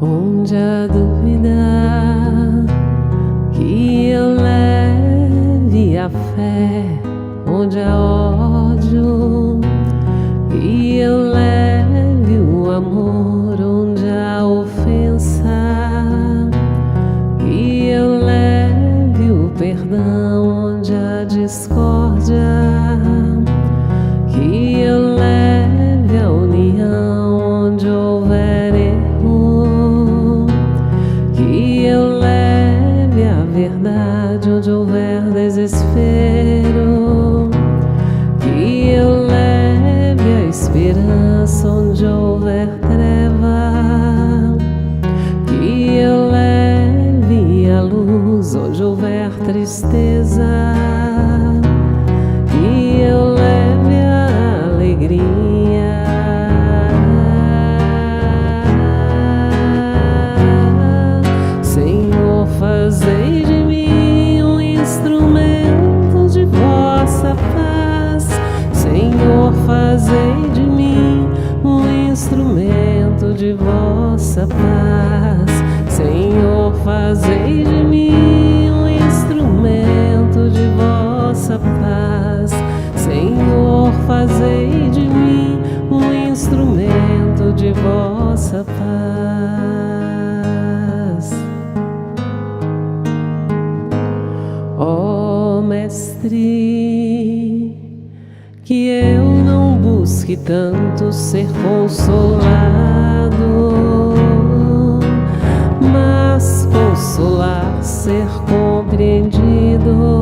onde a dúvida que eu leve a fé, onde há ódio que eu leve o amor, onde há ofensa que eu leve o perdão, onde há discórdia que eu leve a união, onde houver erro que eu leve a verdade, onde houver desespero que eu leve a esperança, onde houver treva que eu leve a luz, onde houver tristeza que eu leve a alegria. Senhor, fazei de mim um instrumento de vossa paz. Senhor, fazei de mim um instrumento de vossa paz. Senhor, fazei de mim um instrumento de vossa paz. Senhor, fazei de mim um instrumento de vossa paz. Ó Mestre, que eu não busque tanto ser consolado, mas consolar, ser compreendido,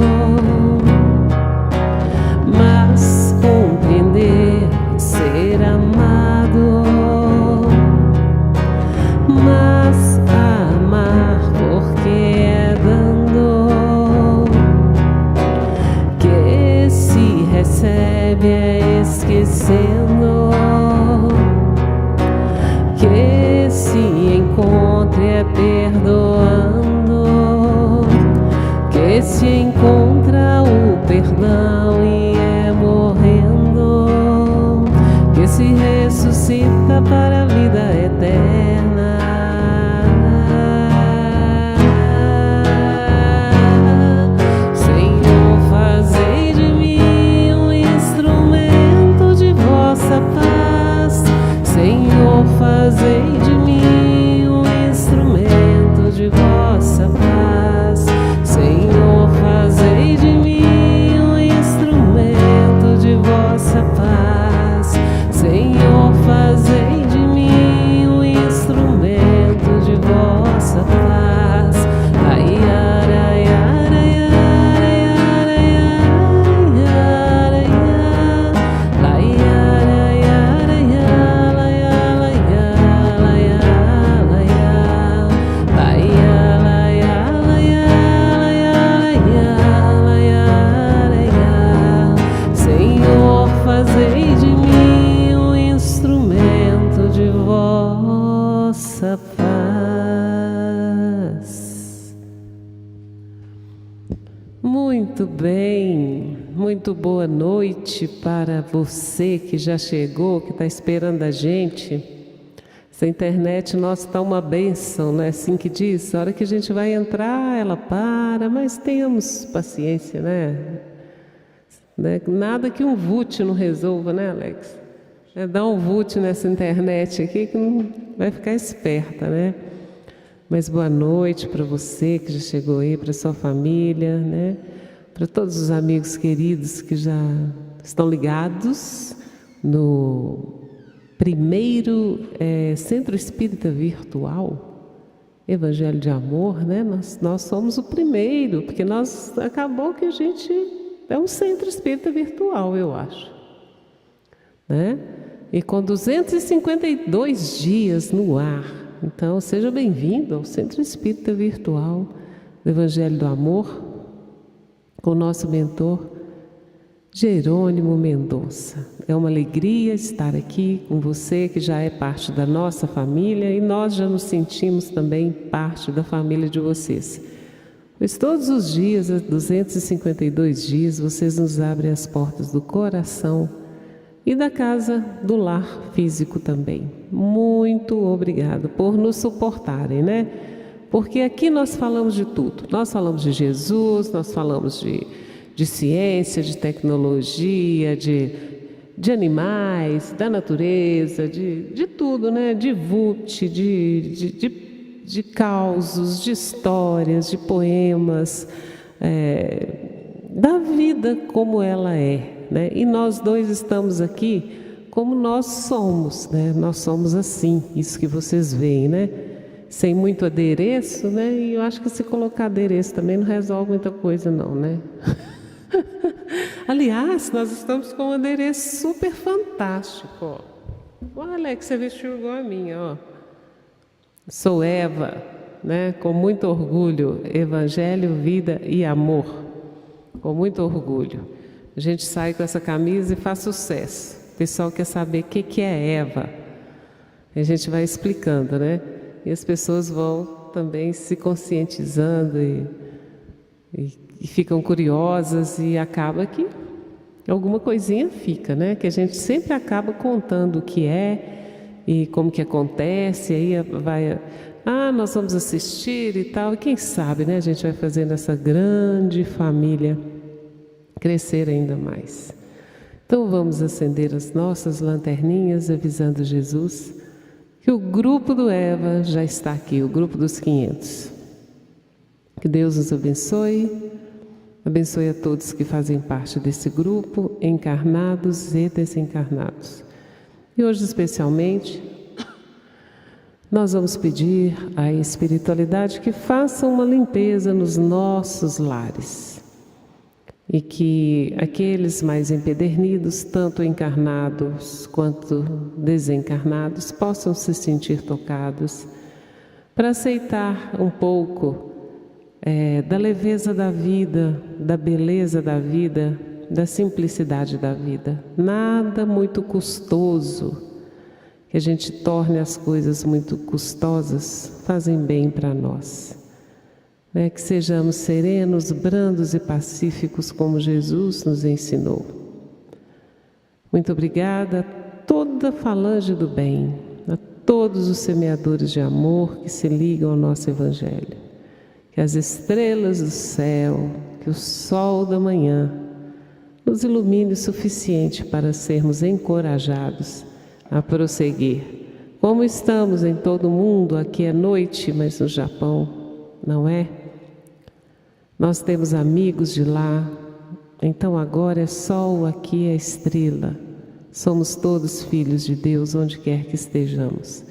mas compreender, ser amado, mas amar porque é dando que se recebe, é esquecendo que se encontra, é perdoando que se encontra o perdão e é morrendo que se ressuscita para a vida eterna. Senhor, fazei de mim um instrumento de vossa paz. Senhor, fazei de mim um instrumento de vossa paz. Senhor, fazei de mim um instrumento de vossa paz. Senhor, fazei de mim um instrumento de vossa paz. Ai, ai, ai, ai, Senhor, fazei de mim um instrumento de vossa paz. Muito bem, muito boa noite para você que já chegou, que está esperando a gente. Essa internet nossa está uma bênção, não é assim que diz? A hora que a gente vai entrar, ela para, mas tenhamos paciência, né? Nada que um VUT não resolva, né, Alex? Dá um VUT nessa internet aqui que não vai ficar esperta, né? Mas boa noite para você que já chegou aí, para sua família, né? Para todos os amigos queridos que já estão ligados no primeiro Centro Espírita Virtual, Evangelho de Amor, né? Nós somos o primeiro, porque acabou que a gente é um centro espírita virtual, eu acho, né? E com 252 dias no ar. Então, seja bem-vindo ao Centro Espírita Virtual do Evangelho do Amor, com o nosso mentor Jerônimo Mendonça. É uma alegria estar aqui com você, que já é parte da nossa família, e nós já nos sentimos também parte da família de vocês. Pois todos os dias, há 252 dias, vocês nos abrem as portas do coração e da Casa do Lar Físico também. Muito obrigado por nos suportarem, né? Porque aqui nós falamos de tudo. Nós falamos de Jesus, nós falamos de ciência, de tecnologia, de animais, da natureza, de tudo, né? De VUT, de causos, de histórias, de poemas, da vida como ela é, né? E nós dois estamos aqui como nós somos, né? Nós somos assim, isso que vocês veem, né? Sem muito adereço, né? E eu acho que se colocar adereço também não resolve muita coisa não, né? Aliás, nós estamos com um adereço super fantástico, ó. O Alex, você vestiu igual a minha, ó. Sou Eva, né? Com muito orgulho, Evangelho, Vida e Amor. Com muito orgulho. A gente sai com essa camisa e faz sucesso. O pessoal quer saber o que é Eva. A gente vai explicando, né? E as pessoas vão também se conscientizando e ficam curiosas e acaba que alguma coisinha fica, né? Que a gente sempre acaba contando o que é e como que acontece, aí vai, nós vamos assistir e tal, e quem sabe, né? A gente vai fazendo essa grande família crescer ainda mais. Então vamos acender as nossas lanterninhas avisando Jesus que o grupo do Eva já está aqui, o grupo dos 500. Que Deus nos abençoe, abençoe a todos que fazem parte desse grupo, encarnados e desencarnados. E hoje especialmente, nós vamos pedir à espiritualidade que faça uma limpeza nos nossos lares. E que aqueles mais empedernidos, tanto encarnados quanto desencarnados, possam se sentir tocados para aceitar um pouco da leveza da vida, da beleza da vida, da simplicidade da vida. Nada muito custoso, que a gente torne as coisas muito custosas, fazem bem para nós. Que sejamos serenos, brandos e pacíficos como Jesus nos ensinou. Muito obrigada a toda a falange do bem, a todos os semeadores de amor que se ligam ao nosso Evangelho. Que as estrelas do céu, que o sol da manhã nos ilumine o suficiente para sermos encorajados a prosseguir. Como estamos em todo o mundo, aqui é noite, mas no Japão não é? Nós temos amigos de lá, então agora é sol, aqui é estrela. Somos todos filhos de Deus, onde quer que estejamos.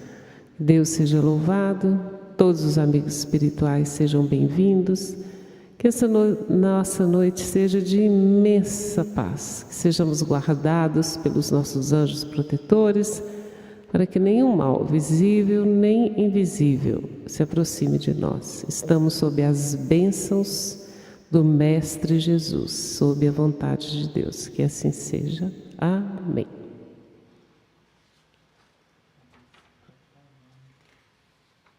Deus seja louvado, todos os amigos espirituais sejam bem-vindos. Que essa nossa noite seja de imensa paz, que sejamos guardados pelos nossos anjos protetores, para que nenhum mal, visível nem invisível, se aproxime de nós. Estamos sob as bênçãos do Mestre Jesus, sob a vontade de Deus. Que assim seja. Amém.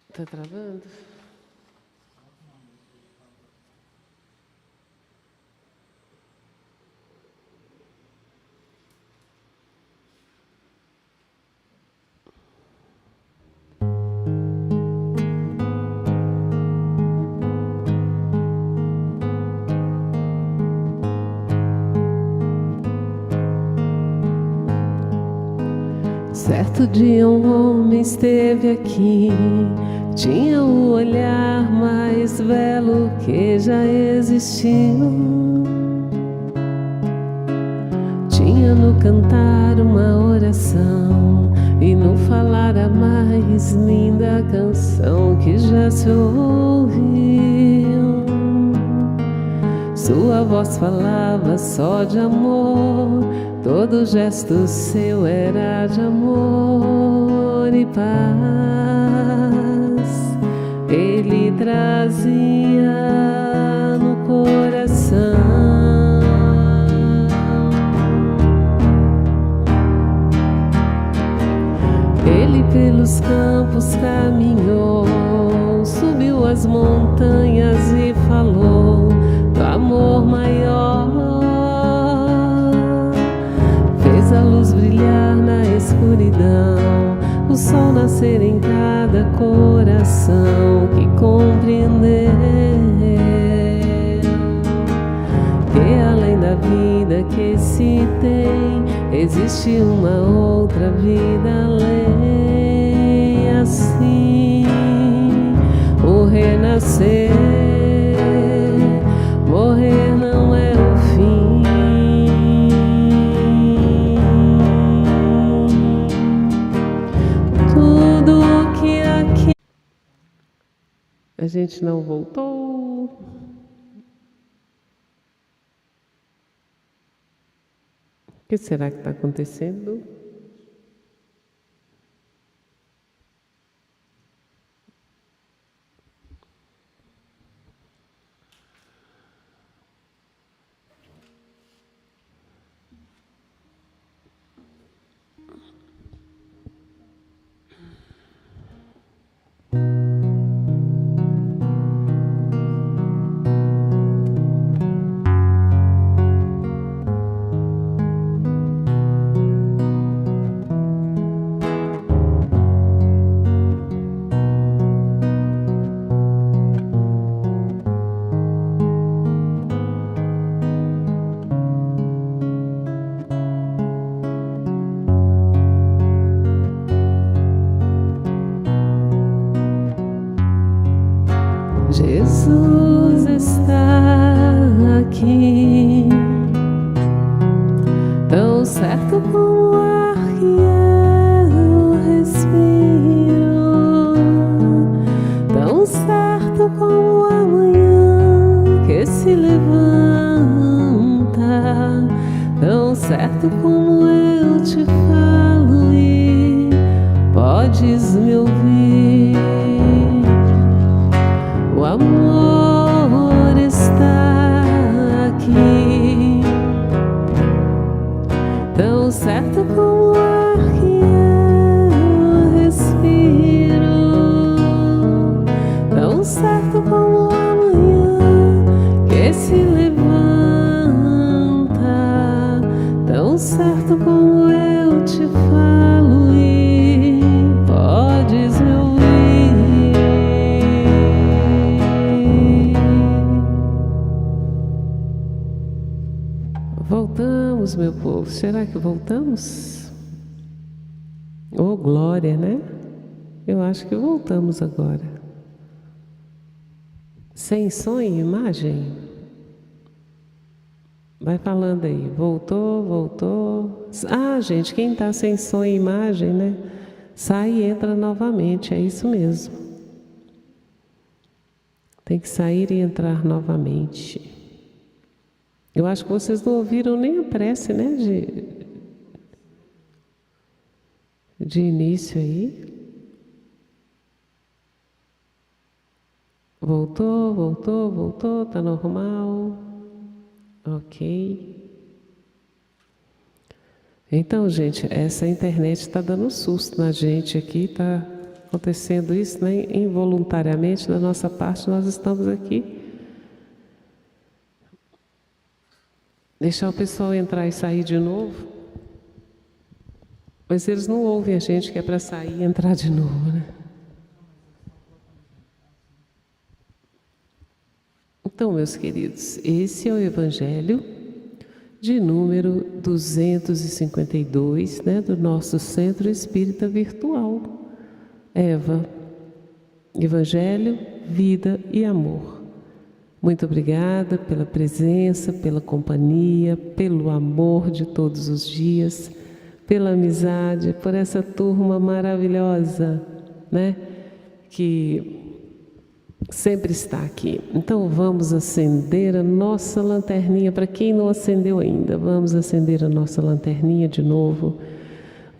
Está travando? Certo dia um homem esteve aqui, tinha o olhar mais belo que já existiu. Tinha no cantar uma oração e no falar a mais linda canção que já se ouviu. Sua voz falava só de amor, todo gesto seu era de amor e paz. Ele trazia no coração. Ele pelos campos caminhou, subiu as montanhas e falou do amor maior. Fez a luz brilhar escuridão, o sol nascer em cada coração que compreendeu que além da vida que se tem, existe uma outra vida além. Assim, o renascer, morrer não é o fim. Tudo que aqui a gente não voltou. O que será que está acontecendo? Jesus está aqui, tão certo como o ar que eu respiro, tão certo como a manhã que se levanta, tão certo como eu te falo e podes me ouvir. O amor está aqui, tão certo como o ar que eu respiro, tão certo como a manhã que se levanta, tão certo como eu te falo e podes me ouvir. Voltamos, meu povo. Será que voltamos? Oh, glória, né? Eu acho que voltamos agora. Sem som e imagem? Vai falando aí. Voltou, voltou. Ah, gente, quem está sem som e imagem, né? Sai e entra novamente. É isso mesmo. Tem que sair e entrar novamente. Eu acho que vocês não ouviram nem a prece, né, de início aí. Voltou, voltou, voltou, tá normal. Ok. Então, gente, essa internet está dando susto na gente aqui, tá acontecendo isso, né? Involuntariamente, da nossa parte, nós estamos aqui. Deixar o pessoal entrar e sair de novo. Mas eles não ouvem a gente que é para sair e entrar de novo, né? Então, meus queridos, esse é o Evangelho de número 252, né, do nosso Centro Espírita Virtual. Eva, Evangelho, Vida e Amor. Muito obrigada pela presença, pela companhia, pelo amor de todos os dias, pela amizade, por essa turma maravilhosa, né? Que sempre está aqui. Então vamos acender a nossa lanterninha. Para quem não acendeu ainda, vamos acender a nossa lanterninha de novo.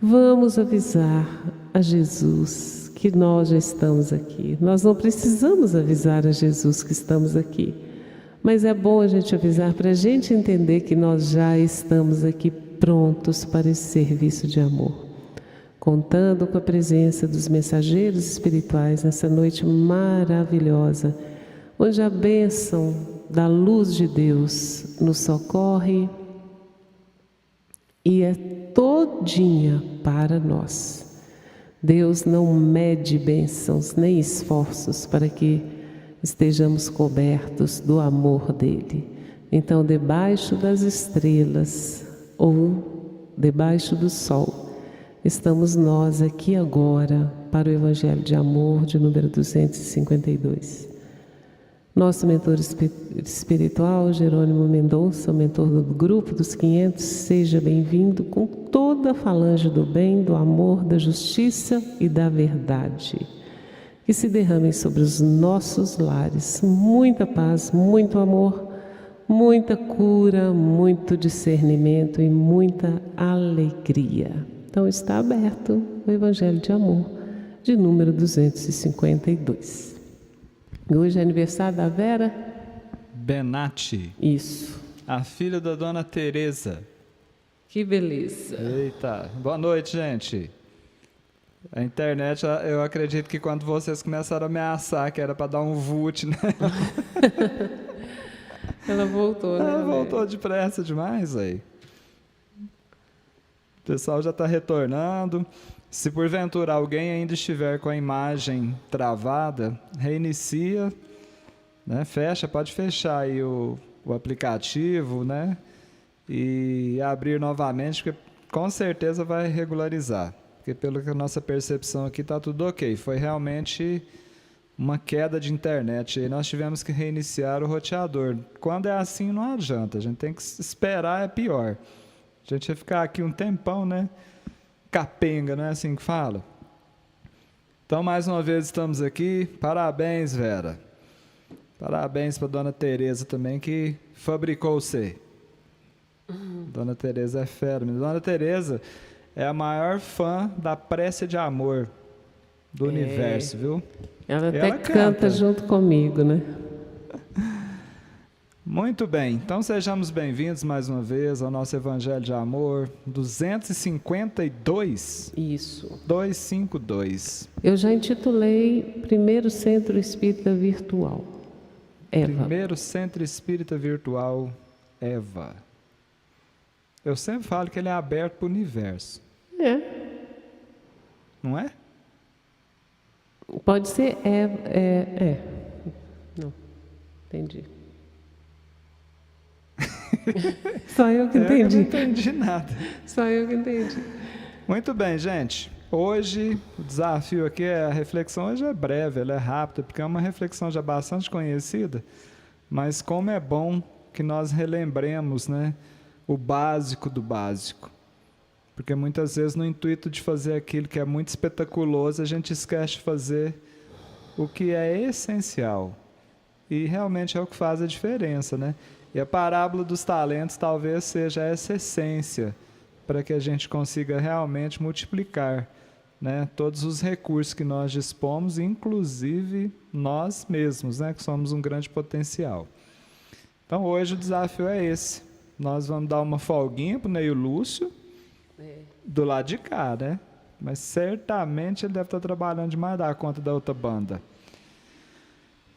Vamos avisar a Jesus que nós já estamos aqui. Nós não precisamos avisar a Jesus que estamos aqui, mas é bom a gente avisar para a gente entender que nós já estamos aqui prontos para esse serviço de amor, contando com a presença dos mensageiros espirituais nessa noite maravilhosa, onde a bênção da luz de Deus nos socorre e é todinha para nós. Deus não mede bênçãos nem esforços para que estejamos cobertos do amor dele. Então, debaixo das estrelas ou debaixo do sol, estamos nós aqui agora para o Evangelho de Amor de número 252. Nosso mentor espiritual, Jerônimo Mendonça, o mentor do grupo dos 500, seja bem-vindo com toda a falange do bem, do amor, da justiça e da verdade. Que se derramem sobre os nossos lares muita paz, muito amor, muita cura, muito discernimento e muita alegria. Então está aberto o Evangelho de Amor de número 252. Hoje é aniversário da Vera Benatti. Isso. A filha da dona Teresa. Que beleza. Eita, boa noite, gente. A internet, eu acredito que quando vocês começaram a ameaçar que era para dar um VUT, né? Ela voltou, né? Ela voltou depressa demais aí. O pessoal já está retornando. Se porventura alguém ainda estiver com a imagem travada, reinicia, né? Fecha, pode fechar aí o aplicativo, né? E abrir novamente, porque com certeza vai regularizar. Porque pela nossa percepção aqui está tudo ok. Foi realmente uma queda de internet. E nós tivemos que reiniciar o roteador. Quando é assim, não adianta. A gente tem que esperar, é pior. A gente vai ficar aqui um tempão, né? Capenga, não é assim que fala? Então, mais uma vez estamos aqui. Parabéns, Vera. Parabéns para dona Teresa também, que fabricou você. Dona Teresa é fera. Dona Teresa é a maior fã da prece de amor do universo, viu? Ela até canta junto comigo, né? Muito bem, então sejamos bem-vindos mais uma vez ao nosso Evangelho de Amor 252. Isso. 252. Eu já intitulei Primeiro Centro Espírita Virtual. Eva. Primeiro Centro Espírita Virtual, Eva. Eu sempre falo que ele é aberto para o universo. É. Não é? Pode ser Não, entendi. Só eu que entendi. Eu não entendi nada. Só eu que entendi. Muito bem, gente. Hoje, o desafio aqui a reflexão hoje é breve, ela é rápida, porque é uma reflexão já bastante conhecida, mas como é bom que nós relembremos, né, o básico do básico. Porque muitas vezes no intuito de fazer aquilo que é muito espetaculoso, a gente esquece de fazer o que é essencial. E realmente é o que faz a diferença, né? E a parábola dos talentos talvez seja essa essência para que a gente consiga realmente multiplicar, né, todos os recursos que nós dispomos, inclusive nós mesmos, né, que somos um grande potencial. Então hoje o desafio é esse. Nós vamos dar uma folguinha para o Neio Lúcio, do lado de cá, né? Mas certamente ele deve estar trabalhando demais da conta da outra banda.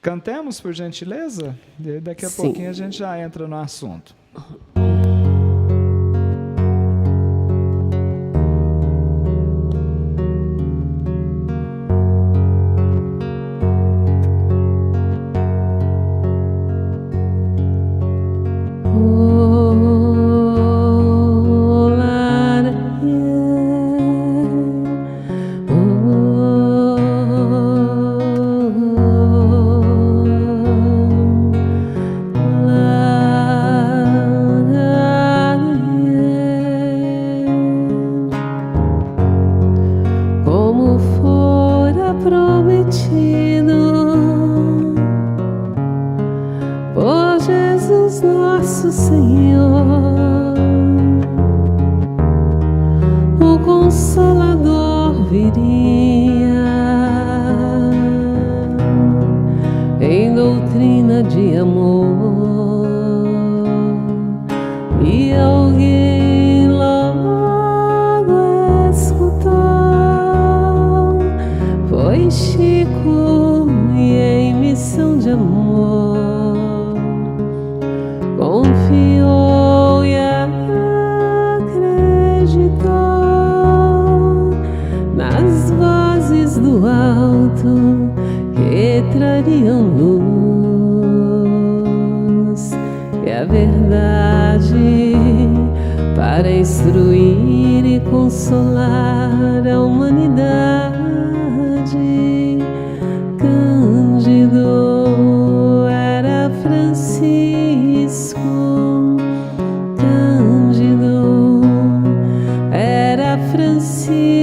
Cantemos, por gentileza? E daqui a pouquinho a gente já entra no assunto. Confiou e acreditou. do alto que trariam luz e a verdade para instruir e consolar a humanidade. Cândido era Francisco, Cândido era Francisco.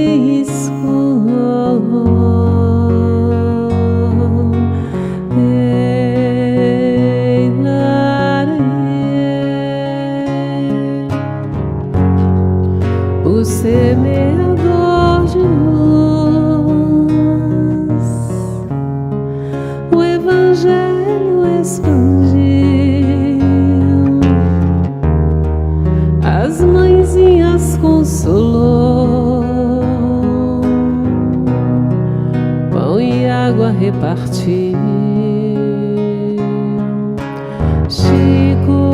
O semeador de luz, o Evangelho expandiu, as mãezinhas consolou, pão e água repartiu. Chico,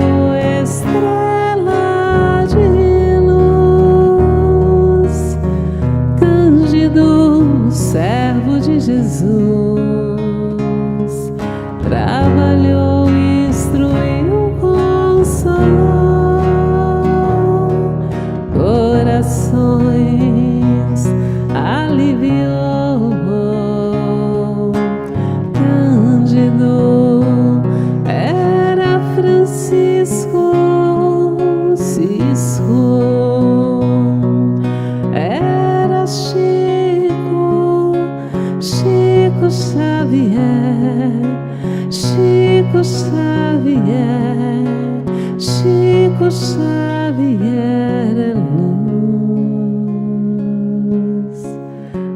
estrela de luz, Cândido, servo de Jesus, trabalhou, instruiu, consolou corações, aliviou. Cândido era Francisco, Cisco era Chico, Chico Xavier, Chico Xavier, Chico Xavier é luz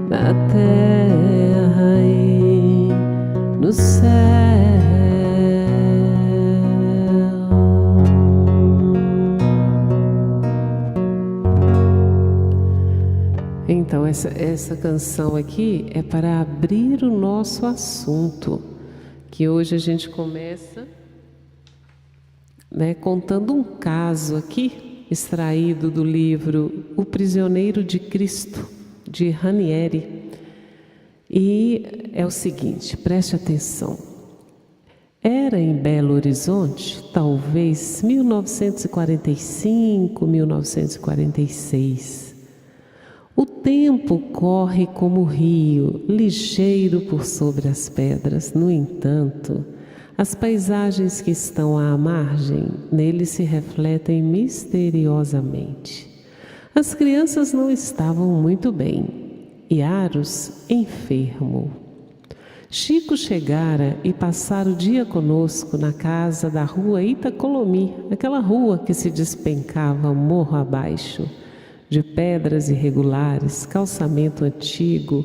na terra e no céu. Então, essa canção aqui é para abrir o nosso assunto, que hoje a gente começa, né, contando um caso aqui, extraído do livro O Prisioneiro de Cristo, de Ranieri. E é o seguinte, preste atenção. Era em Belo Horizonte, talvez 1945, 1946. O tempo corre como o rio, ligeiro por sobre as pedras. No entanto, as paisagens que estão à margem nele se refletem misteriosamente. As crianças não estavam muito bem e Aros enfermo. Chico chegara e passara o dia conosco na casa da rua Itacolomi, aquela rua que se despencava morro abaixo, de pedras irregulares, calçamento antigo,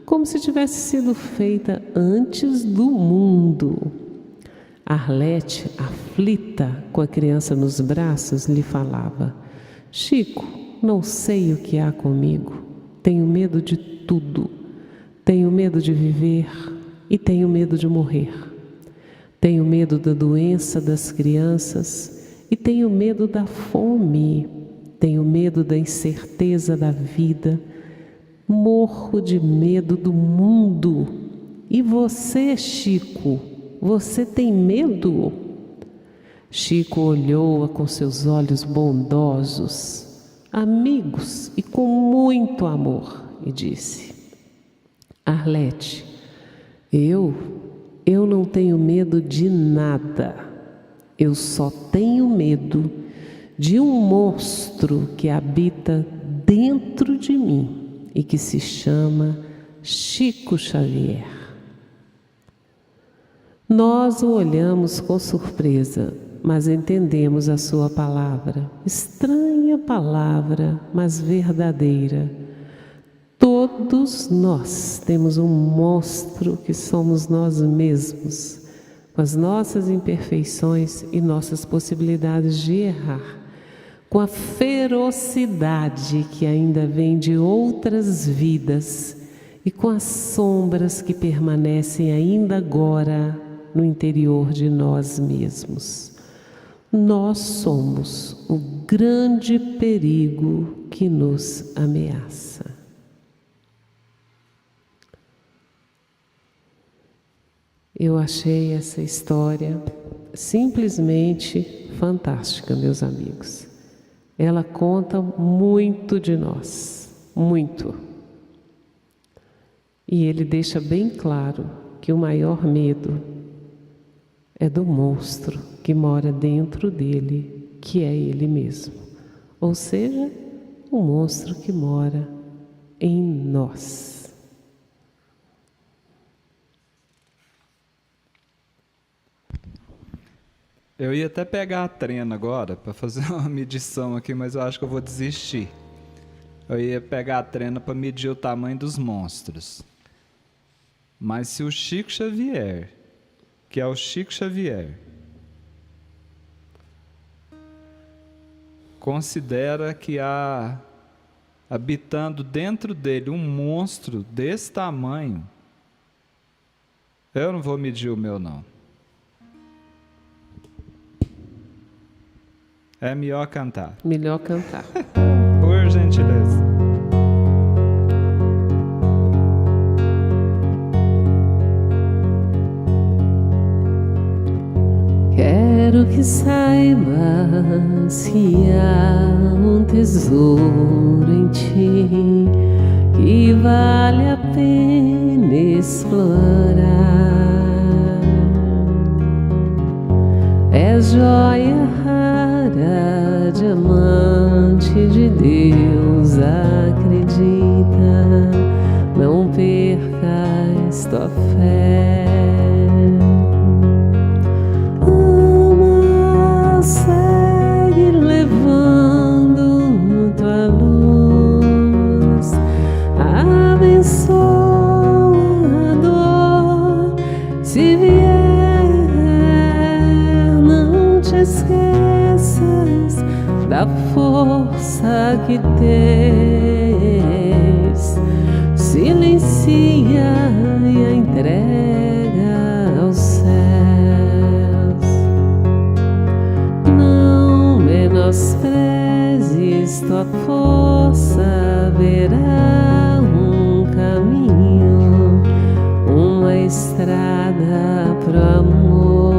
como se tivesse sido feita antes do mundo. Arlete, aflita, com a criança nos braços, lhe falava: Chico, não sei o que há comigo. Tenho medo de tudo. Tenho medo de viver e tenho medo de morrer. Tenho medo da doença das crianças e tenho medo da fome. Tenho medo da incerteza da vida. Morro de medo do mundo. E você, Chico, você tem medo? Chico olhou-a com seus olhos bondosos, amigos e com muito amor, e disse: Arlete, eu não tenho medo de nada. Eu só tenho medo de um monstro que habita dentro de mim e que se chama Chico Xavier. Nós o olhamos com surpresa, mas entendemos a sua palavra. Estranha palavra, mas verdadeira. Todos nós temos um monstro que somos nós mesmos, com as nossas imperfeições e nossas possibilidades de errar, com a ferocidade que ainda vem de outras vidas e com as sombras que permanecem ainda agora no interior de nós mesmos. Nós somos o grande perigo que nos ameaça. Eu achei essa história simplesmente fantástica, meus amigos. Ela conta muito de nós, muito. E ele deixa bem claro que o maior medo é do monstro que mora dentro dele, que é ele mesmo. Ou seja, o monstro que mora em nós. Eu ia até pegar a trena agora para fazer uma medição aqui, mas eu acho que eu vou desistir. Eu ia pegar a trena para medir o tamanho dos monstros. Mas se o Chico Xavier, que é o Chico Xavier, considera que há habitando dentro dele um monstro desse tamanho, eu não vou medir o meu, não. É melhor cantar. Melhor cantar. Por gentileza. Quero que saibas que há um tesouro em ti que vale a pena explorar. É joia rara, diamante de Deus, acredita, não percas tua fé. Ama, segue levando tua luz, abençoa a dor, se vier, não te esqueças da força que tens, silencia e a entrega aos céus. Não menosprezes tua força, verá um caminho, uma estrada pro amor.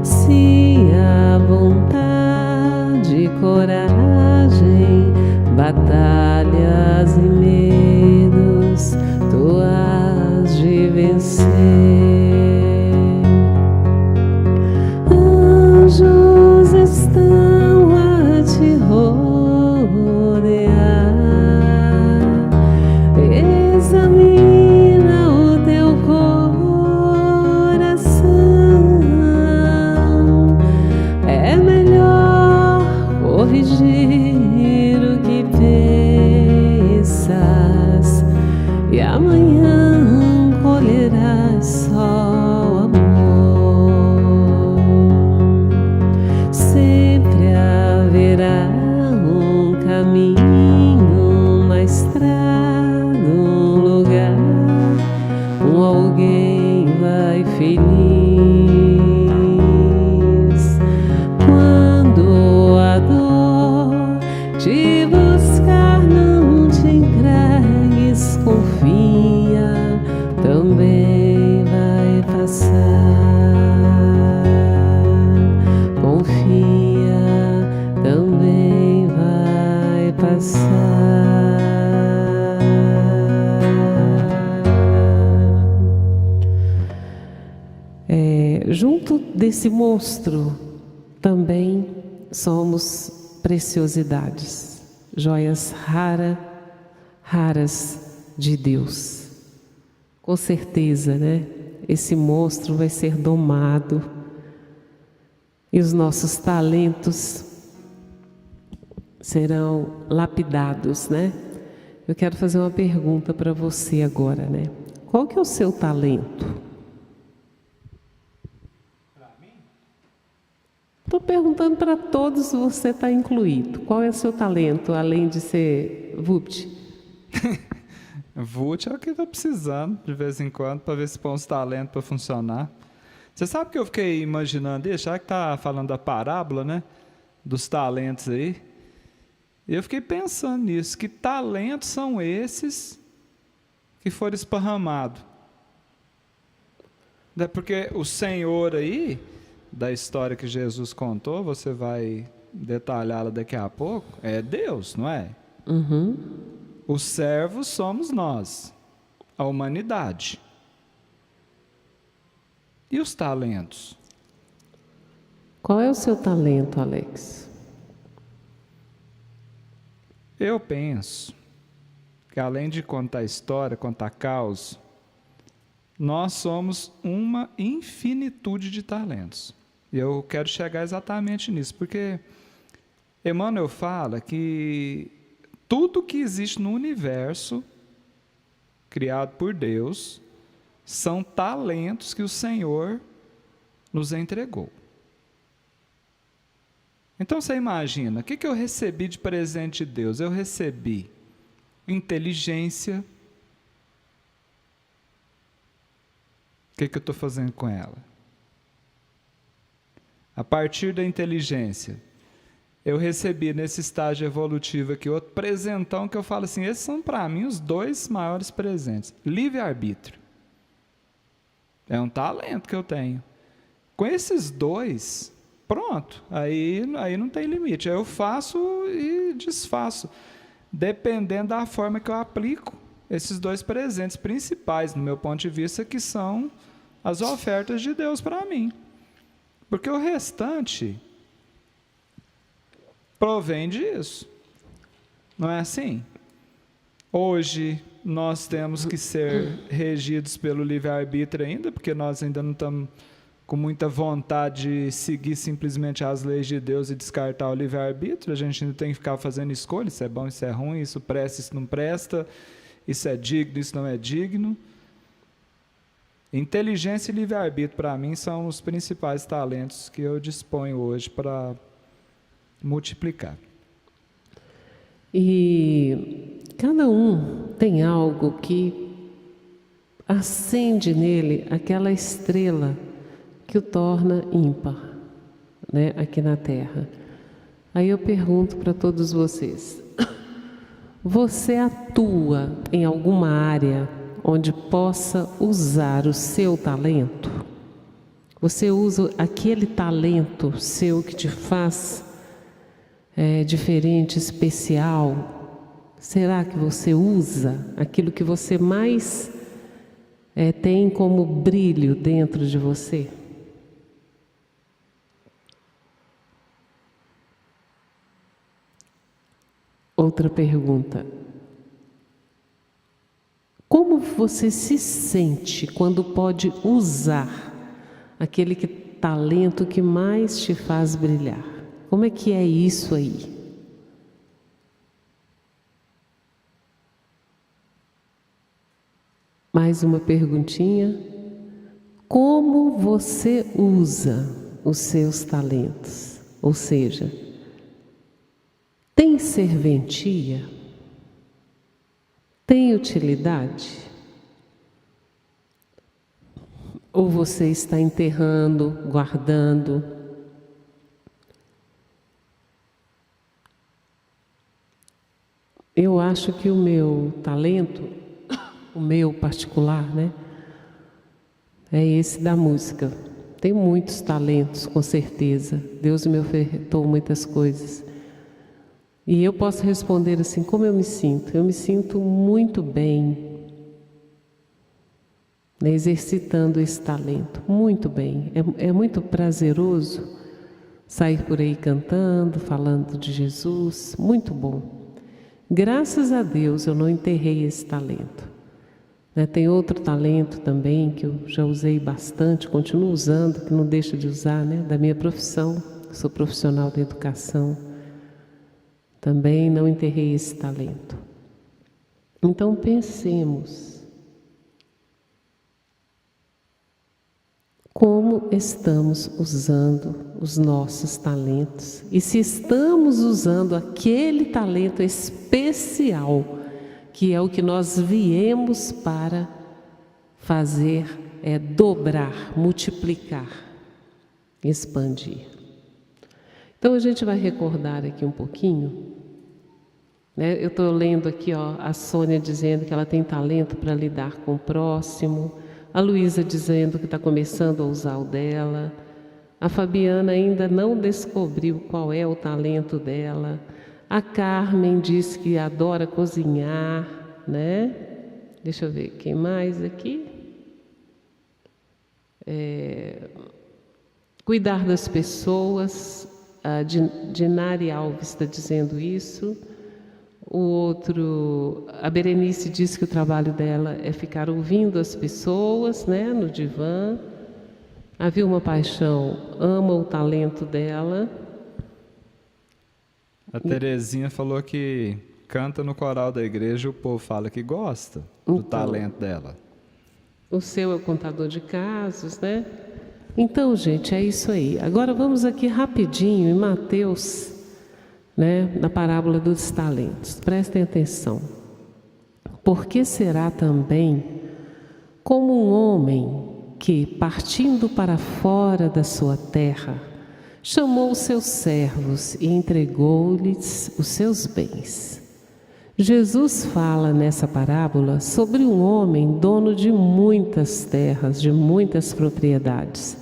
Se há vontade, coragem, batalhas e medos, tu has de vencer. Anjos estão a te rodear, examina o teu coração. É melhor corrigir o que pensas, e amanhã colherás só amor. Sempre haverá um caminho, uma estrada, um lugar, um alguém vai feliz. Quando a dor te buscar, não te entregues, confia, também vai passar. Confia, também vai passar. Junto desse monstro também somos preciosidades, joias raras de Deus. Com certeza, né? Esse monstro vai ser domado e os nossos talentos serão lapidados, né? Eu quero fazer uma pergunta para você agora, né? Qual que é o seu talento? Estou perguntando para todos, você está incluído. Qual é o seu talento, além de ser VUPT? VUT é o que eu estou precisando de vez em quando para ver se põe os talentos para funcionar. Você sabe que eu fiquei imaginando isso, já que está falando da parábola, né? Dos talentos aí. E eu fiquei pensando nisso, que talentos são esses que foram esparramados É porque o Senhor aí, da história que Jesus contou, você vai detalhá-la daqui a pouco, é Deus, não é? Uhum. Os servos somos nós, a humanidade. E os talentos? Qual é o seu talento, Alex? Eu penso que além de contar história, contar caos, nós somos uma infinitude de talentos. E eu quero chegar exatamente nisso, porque Emmanuel fala que tudo que existe no universo, criado por Deus, são talentos que o Senhor nos entregou. Então você imagina, o que eu recebi de presente de Deus? Eu recebi inteligência. O que eu estou fazendo com ela? A partir da inteligência, eu recebi nesse estágio evolutivo aqui outro presentão que eu falo assim, esses são para mim os dois maiores presentes. Livre-arbítrio. É um talento que eu tenho. Com esses dois, pronto, aí não tem limite. Eu faço e desfaço, dependendo da forma que eu aplico esses dois presentes principais, no meu ponto de vista, que são as ofertas de Deus para mim. Porque o restante provém disso. Não é assim? Hoje nós temos que ser regidos pelo livre-arbítrio ainda, porque nós ainda não estamos com muita vontade de seguir simplesmente as leis de Deus e descartar o livre-arbítrio. A gente ainda tem que ficar fazendo escolha, isso é bom, isso é ruim, isso presta, isso não presta, isso é digno, isso não é digno. Inteligência e livre-arbítrio, para mim, são os principais talentos que eu disponho hoje para multiplicar. E cada um tem algo que acende nele aquela estrela que o torna ímpar, né, aqui na Terra. Aí eu pergunto para todos vocês: você atua em alguma área onde possa usar o seu talento? Você usa aquele talento seu que te faz diferente, especial? Será que você usa aquilo que você mais tem como brilho dentro de você? Outra pergunta: como você se sente quando pode usar aquele talento que mais te faz brilhar? Como é que é isso aí? Mais uma perguntinha: como você usa os seus talentos? Ou seja, tem serventia? Tem utilidade? Ou você está enterrando, guardando? Eu acho que o meu talento, o meu particular, né, é esse da música. Tenho muitos talentos, com certeza. Deus me ofertou muitas coisas. E eu posso responder assim, como eu me sinto? Eu me sinto muito bem, né, exercitando esse talento, muito bem. É muito prazeroso sair por aí cantando, falando de Jesus, muito bom. Graças a Deus eu não enterrei esse talento. Né, tem outro talento também que eu já usei bastante, continuo usando, que não deixo de usar, né, da minha profissão. Sou profissional da educação. Também não enterrei esse talento. Então pensemos, como estamos usando os nossos talentos e se estamos usando aquele talento especial que é o que nós viemos para fazer, dobrar, multiplicar, expandir. Então a gente vai recordar aqui um pouquinho, né? Eu estou lendo aqui, ó, a Sônia dizendo que ela tem talento para lidar com o próximo, A Luísa dizendo que está começando a usar o dela. A Fabiana ainda não descobriu qual é o talento dela. A Carmen diz que adora cozinhar, né? Deixa eu ver, quem mais aqui? Cuidar das pessoas. A Dinari Alves está dizendo isso. O outro, a Berenice diz que o trabalho dela é ficar ouvindo as pessoas, né, no divã. A Vilma Paixão ama o talento dela. A Terezinha falou que canta no coral da igreja e o povo fala que gosta do talento dela. O seu é o contador de casos, né? Então, gente, é isso aí. Agora vamos aqui rapidinho em Mateus, né, na parábola dos talentos. Prestem atenção. Porque será também como um homem que, partindo para fora da sua terra, chamou os seus servos e entregou-lhes os seus bens. Jesus fala nessa parábola sobre um homem dono de muitas terras, de muitas propriedades.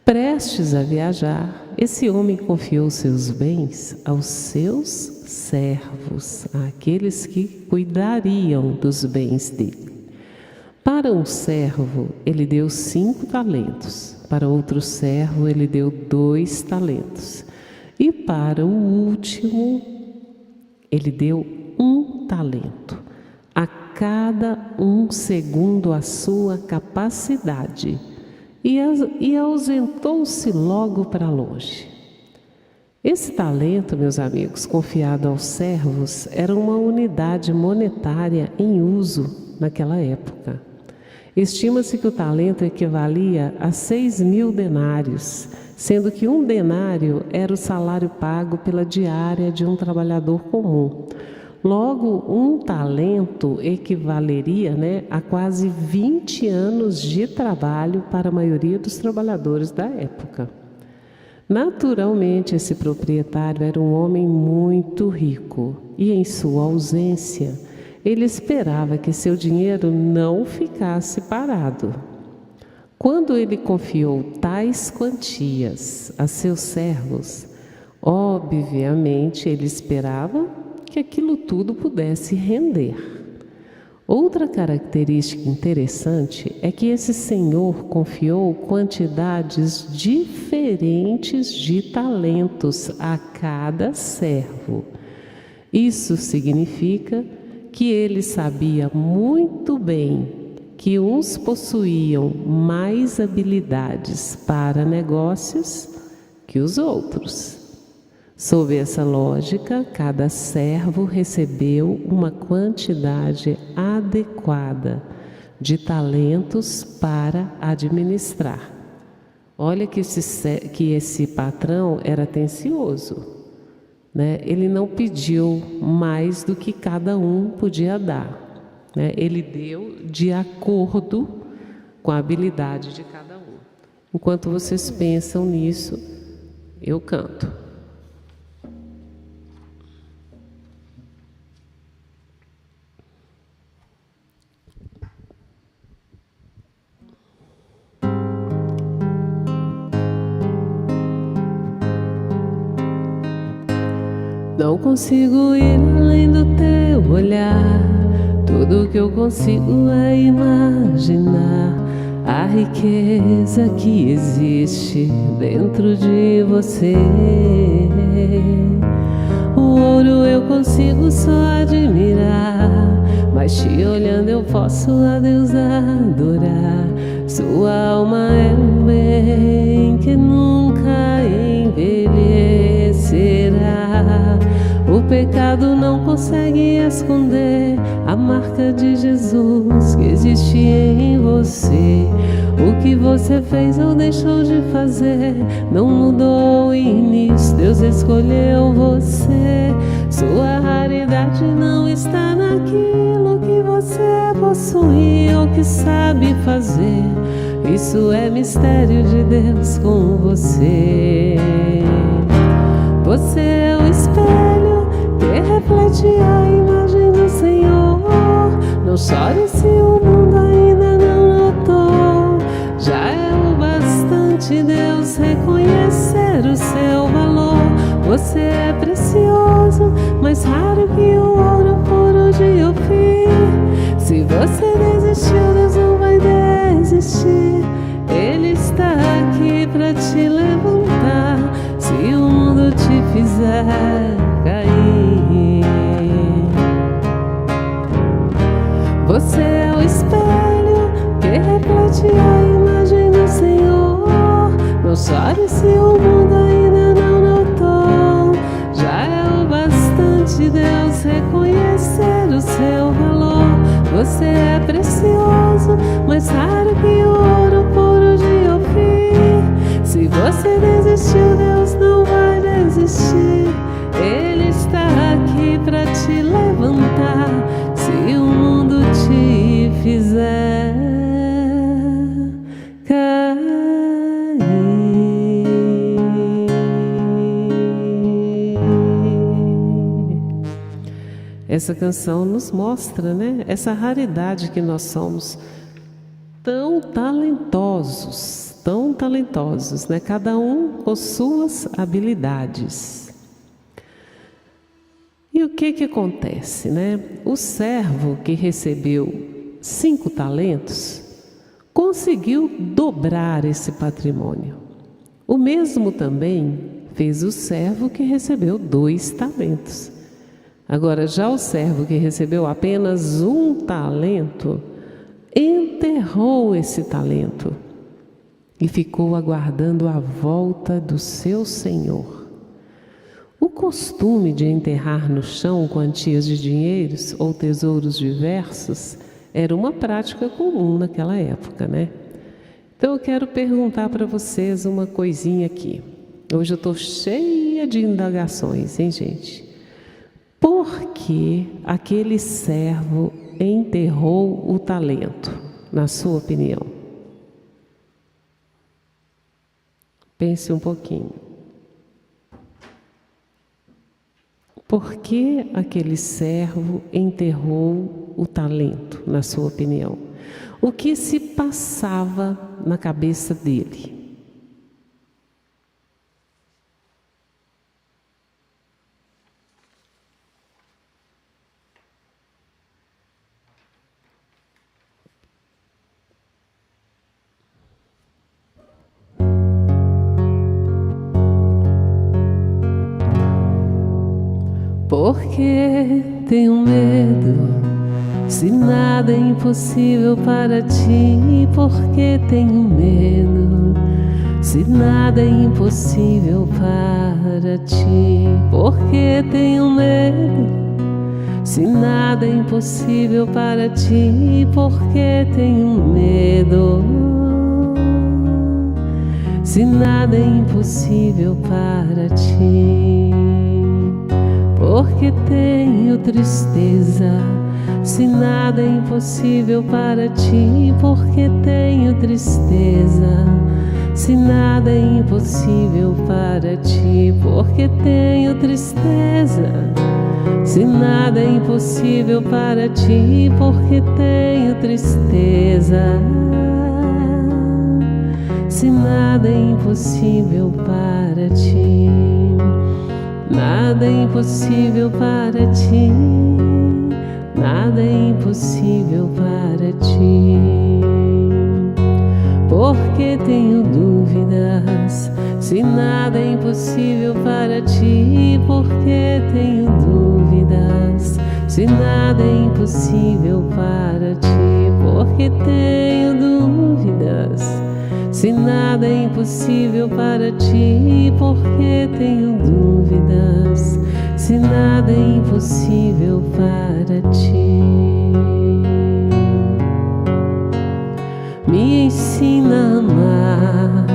Prestes a viajar, esse homem confiou seus bens aos seus servos, àqueles que cuidariam dos bens dele. Para um servo, ele deu 5 talentos. Para outro servo, ele deu 2 talentos. E para o último, ele deu 1 talento. A cada um segundo a sua capacidade. E ausentou-se logo para longe. Esse talento, meus amigos, confiado aos servos, era uma unidade monetária em uso naquela época. Estima-se que o talento equivalia a 6.000 denários, sendo que 1 denário era o salário pago pela diária de um trabalhador comum. Logo, 1 talento equivaleria, a quase 20 anos de trabalho para a maioria dos trabalhadores da época. Naturalmente, esse proprietário era um homem muito rico e, em sua ausência, ele esperava que seu dinheiro não ficasse parado. Quando ele confiou tais quantias a seus servos, obviamente ele esperava que aquilo tudo pudesse render. Outra característica interessante é que esse senhor confiou quantidades diferentes de talentos a cada servo. Isso significa que ele sabia muito bem que uns possuíam mais habilidades para negócios que os outros. Sob essa lógica, cada servo recebeu uma quantidade adequada de talentos para administrar. Olha que esse patrão era atencioso. Ele não pediu mais do que cada um podia dar. Ele deu de acordo com a habilidade de cada um. Enquanto vocês pensam nisso, eu canto. Não consigo ir além do teu olhar. Tudo que eu consigo é imaginar a riqueza que existe dentro de você. O ouro eu consigo só admirar, mas te olhando eu posso a Deus adorar. Sua alma é um bem que nunca envelhecerá. O pecado não consegue esconder a marca de Jesus que existe em você. O que você fez ou deixou de fazer não mudou, e nisso Deus escolheu você. Sua raridade não está naquilo que você possui ou que sabe fazer. Isso é mistério de Deus com você. Você é o espelho que reflete a imagem do Senhor. Não chore se o mundo ainda não notou. Você é precioso, mais raro que o ouro puro de Ofir. Se você desistiu, Deus não vai desistir. Ele está aqui pra te levantar, se o mundo te fizer cair. Você é o espelho que reflete a imagem do Senhor. Não chore se o mundo ainda não notou. Já é o bastante Deus reconhecer o seu valor. Você é precioso, mais raro que o ouro puro de Ofir. Se você desistiu, Deus não vai desistir. Ele está aqui pra te levantar, se o mundo te fizer cair. Essa canção nos mostra, né, essa raridade que nós somos, tão talentosos, né, cada um com suas habilidades. E o que acontece, né? O servo que recebeu 5 talentos conseguiu dobrar esse patrimônio. O mesmo também fez o servo que recebeu 2 talentos. Agora, já o servo que recebeu apenas 1 talento, enterrou esse talento e ficou aguardando a volta do seu senhor. O costume de enterrar no chão quantias de dinheiros ou tesouros diversos era uma prática comum naquela época, né? Então eu quero perguntar para vocês uma coisinha aqui. Hoje eu estou cheia de indagações, hein, gente? Por que aquele servo enterrou o talento, na sua opinião? Pense um pouquinho. Por que aquele servo enterrou o talento, na sua opinião? O que se passava na cabeça dele? Porque tenho medo, se nada é impossível para ti. Porque tenho medo, se nada é impossível para ti. Porque tenho medo, se nada é impossível para ti. Porque tenho medo, se nada é impossível para ti. Porque tenho tristeza, se nada é impossível para ti. Porque tenho tristeza, se nada é impossível para ti. Porque tenho tristeza, se nada é impossível para ti. Porque tenho tristeza, se nada é impossível para ti. Nada é impossível para ti, nada é impossível para ti. Porque tenho dúvidas, se nada é impossível para ti. Porque tenho dúvidas, se nada é impossível para ti. Porque tenho dúvidas, se nada é impossível para ti. Porque tenho dúvidas, se nada é impossível para ti. Me ensina a amar,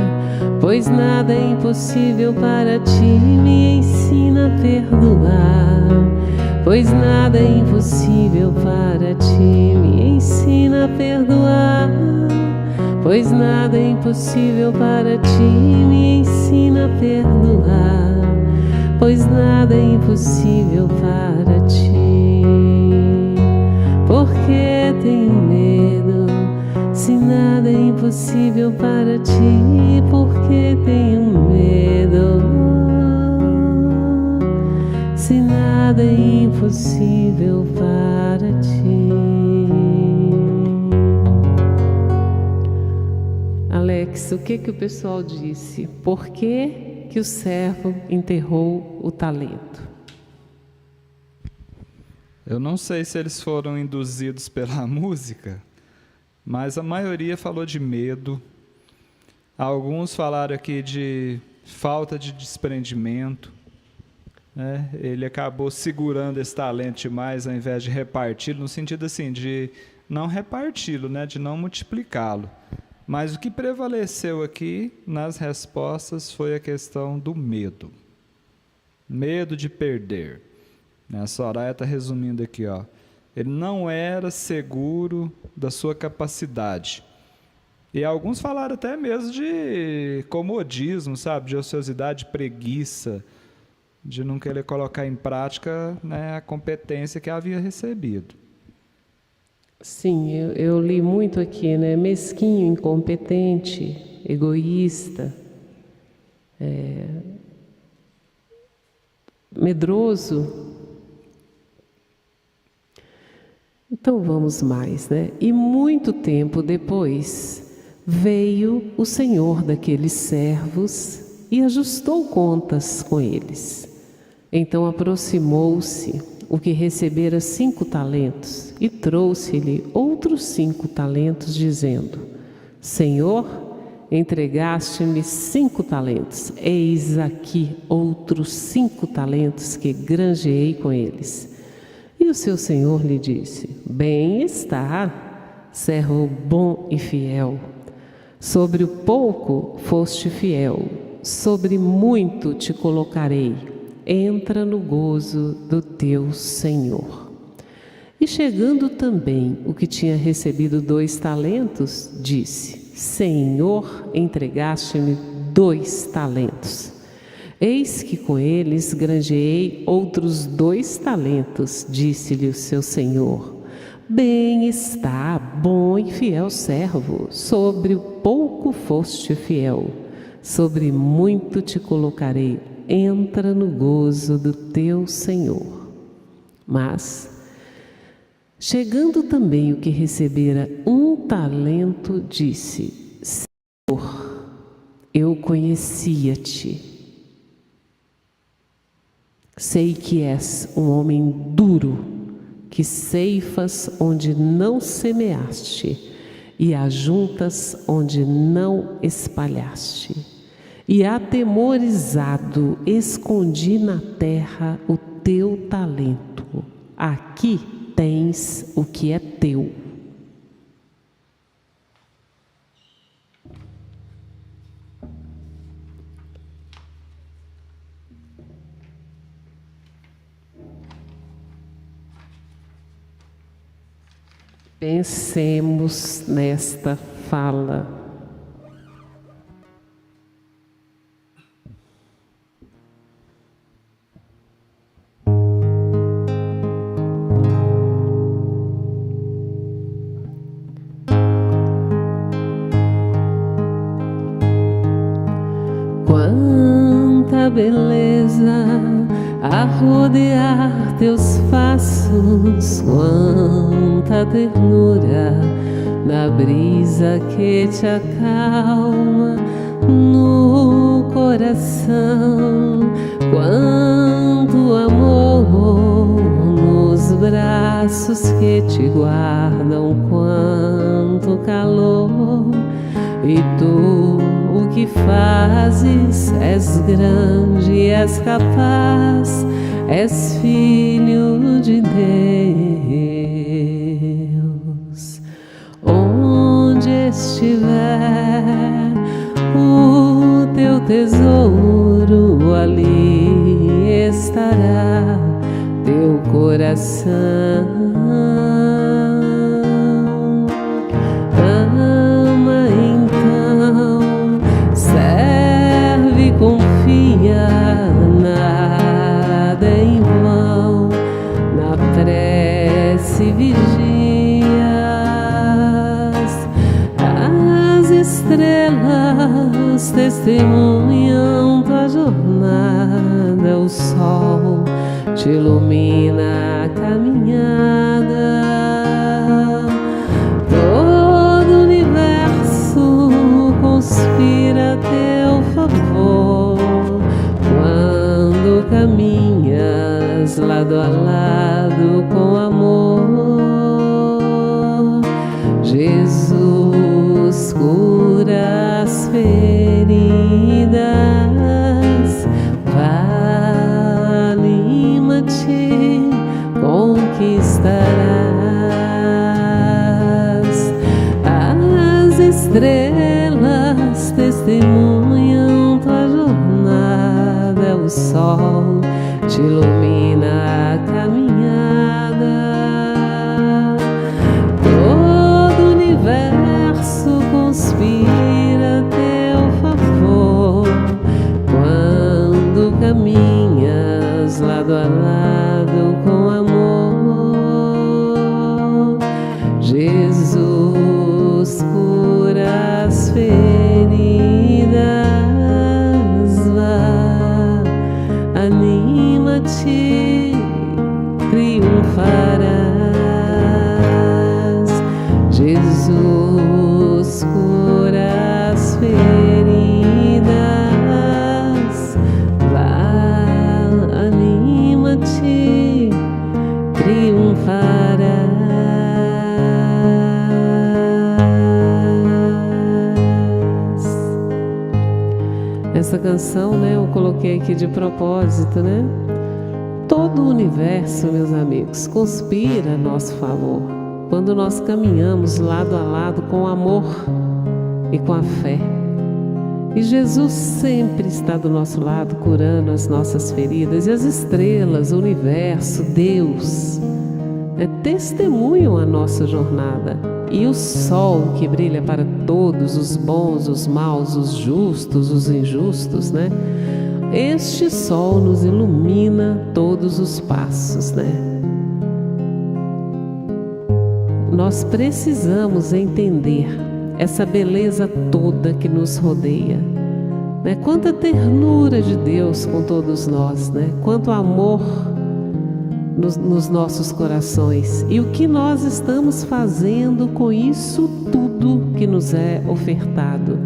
pois nada é impossível para ti. Me ensina a perdoar, pois nada é impossível para ti. Me ensina a perdoar, pois nada é impossível para ti. Me ensina a perdoar, pois nada é impossível para ti. Porque tenho medo, se nada é impossível para ti. Porque tenho medo, nada é impossível para ti. Alex, o que o pessoal disse? Por que o servo enterrou o talento? Eu não sei se eles foram induzidos pela música, mas a maioria falou de medo. Alguns falaram aqui de falta de desprendimento, né? Ele acabou segurando esse talento demais ao invés de reparti-lo, no sentido assim, de não reparti-lo, né? De não multiplicá-lo. Mas o que prevaleceu aqui nas respostas foi a questão do medo. Medo de perder. A Soraya está resumindo aqui, ó. Ele não era seguro da sua capacidade. E alguns falaram até mesmo de comodismo, sabe? De ociosidade, preguiça, de não querer colocar em prática, né, a competência que havia recebido. Sim, eu li muito aqui, né? Mesquinho, incompetente, egoísta, medroso. Então vamos mais, né? E muito tempo depois veio o senhor daqueles servos e ajustou contas com eles. Então aproximou-se o que recebera 5 talentos e trouxe-lhe outros 5 talentos, dizendo: Senhor, entregaste-me 5 talentos, eis aqui outros 5 talentos que granjeei com eles. E o seu senhor lhe disse: Bem está, servo bom e fiel. Sobre o pouco foste fiel, sobre muito te colocarei. Entra no gozo do teu Senhor. E chegando também o que tinha recebido 2 talentos, disse: Senhor, entregaste-me 2 talentos. Eis que com eles granjeei outros 2 talentos, disse-lhe o seu senhor. Bem está, bom e fiel servo, sobre o pouco foste fiel, sobre muito te colocarei, entra no gozo do teu Senhor. Mas, chegando também o que recebera 1 talento, disse: Senhor, eu conhecia-te. Sei que és um homem duro, que ceifas onde não semeaste, e ajuntas onde não espalhaste. E atemorizado escondi na terra o teu talento. Aqui tens o que é teu. Pensemos nesta fala. Quanta beleza a rodear teus passos, quanta ternura na brisa que te acalma no coração, quanto amor nos braços que te guardam, quanto calor. E tu o que fazes, és grande, és capaz, és filho de Deus. Onde estiver o teu tesouro, ali estará teu coração. Nada em vão, na prece vigias, as estrelas testemunham tua jornada, o sol te ilumina a caminhada. Todo o universo conspira a teu favor quando caminhas lado a lado com amor. Jesus cura as feridas, vá, anima-te, conquistarás. As estrelas testemunham tua jornada, o sol te ilumina a caminhada. Todo o universo conspira a teu favor quando caminhas lado a lado com amor. Jesus cura as feridas, vá, anima-te, triunfarás. Jesus cura as feridas, vá, anima-te, triunfarás. Essa canção, né, eu coloquei aqui de propósito, né? Todo o universo, meus amigos, conspira a nosso favor quando nós caminhamos lado a lado com amor e com a fé. E Jesus sempre está do nosso lado, curando as nossas feridas. E as estrelas, o universo, Deus, testemunham a nossa jornada. E o sol que brilha para todos, os bons, os maus, os justos, os injustos, né? Este sol nos ilumina todos os passos, né? Nós precisamos entender essa beleza toda que nos rodeia, né? Quanta ternura de Deus com todos nós, né? Quanto amor nos nossos corações. E o que nós estamos fazendo com isso tudo que nos é ofertado.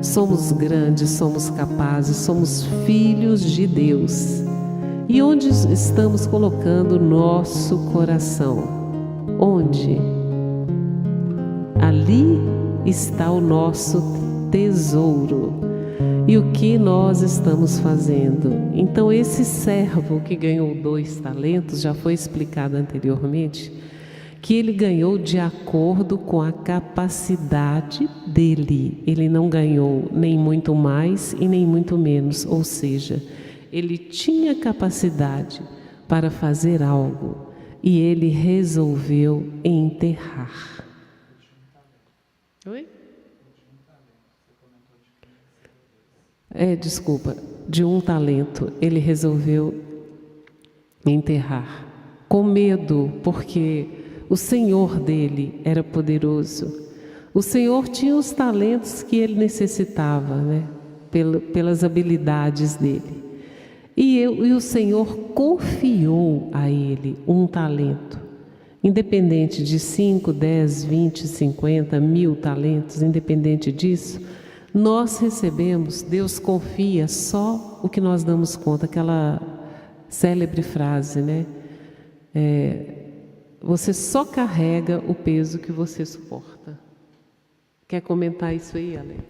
Somos grandes, somos capazes, somos filhos de Deus. E onde estamos colocando o nosso coração? Onde? Ali está o nosso tesouro. E o que nós estamos fazendo? Então, esse servo que ganhou 2 talentos, já foi explicado anteriormente, que ele ganhou de acordo com a capacidade dele. Ele não ganhou nem muito mais e nem muito menos, ou seja, ele tinha capacidade para fazer algo e ele resolveu enterrar. Oi? Desculpa, de 1 talento ele resolveu enterrar, com medo, porque o Senhor dele era poderoso. O Senhor tinha os talentos que ele necessitava, né? Pelas habilidades dele. E o Senhor confiou a ele 1 talento. Independente de 5, 10, 20, 50, 1000 talentos, independente disso, nós recebemos, Deus confia só o que nós damos conta, aquela célebre frase, né? Você só carrega o peso que você suporta. Quer comentar isso aí, Alex?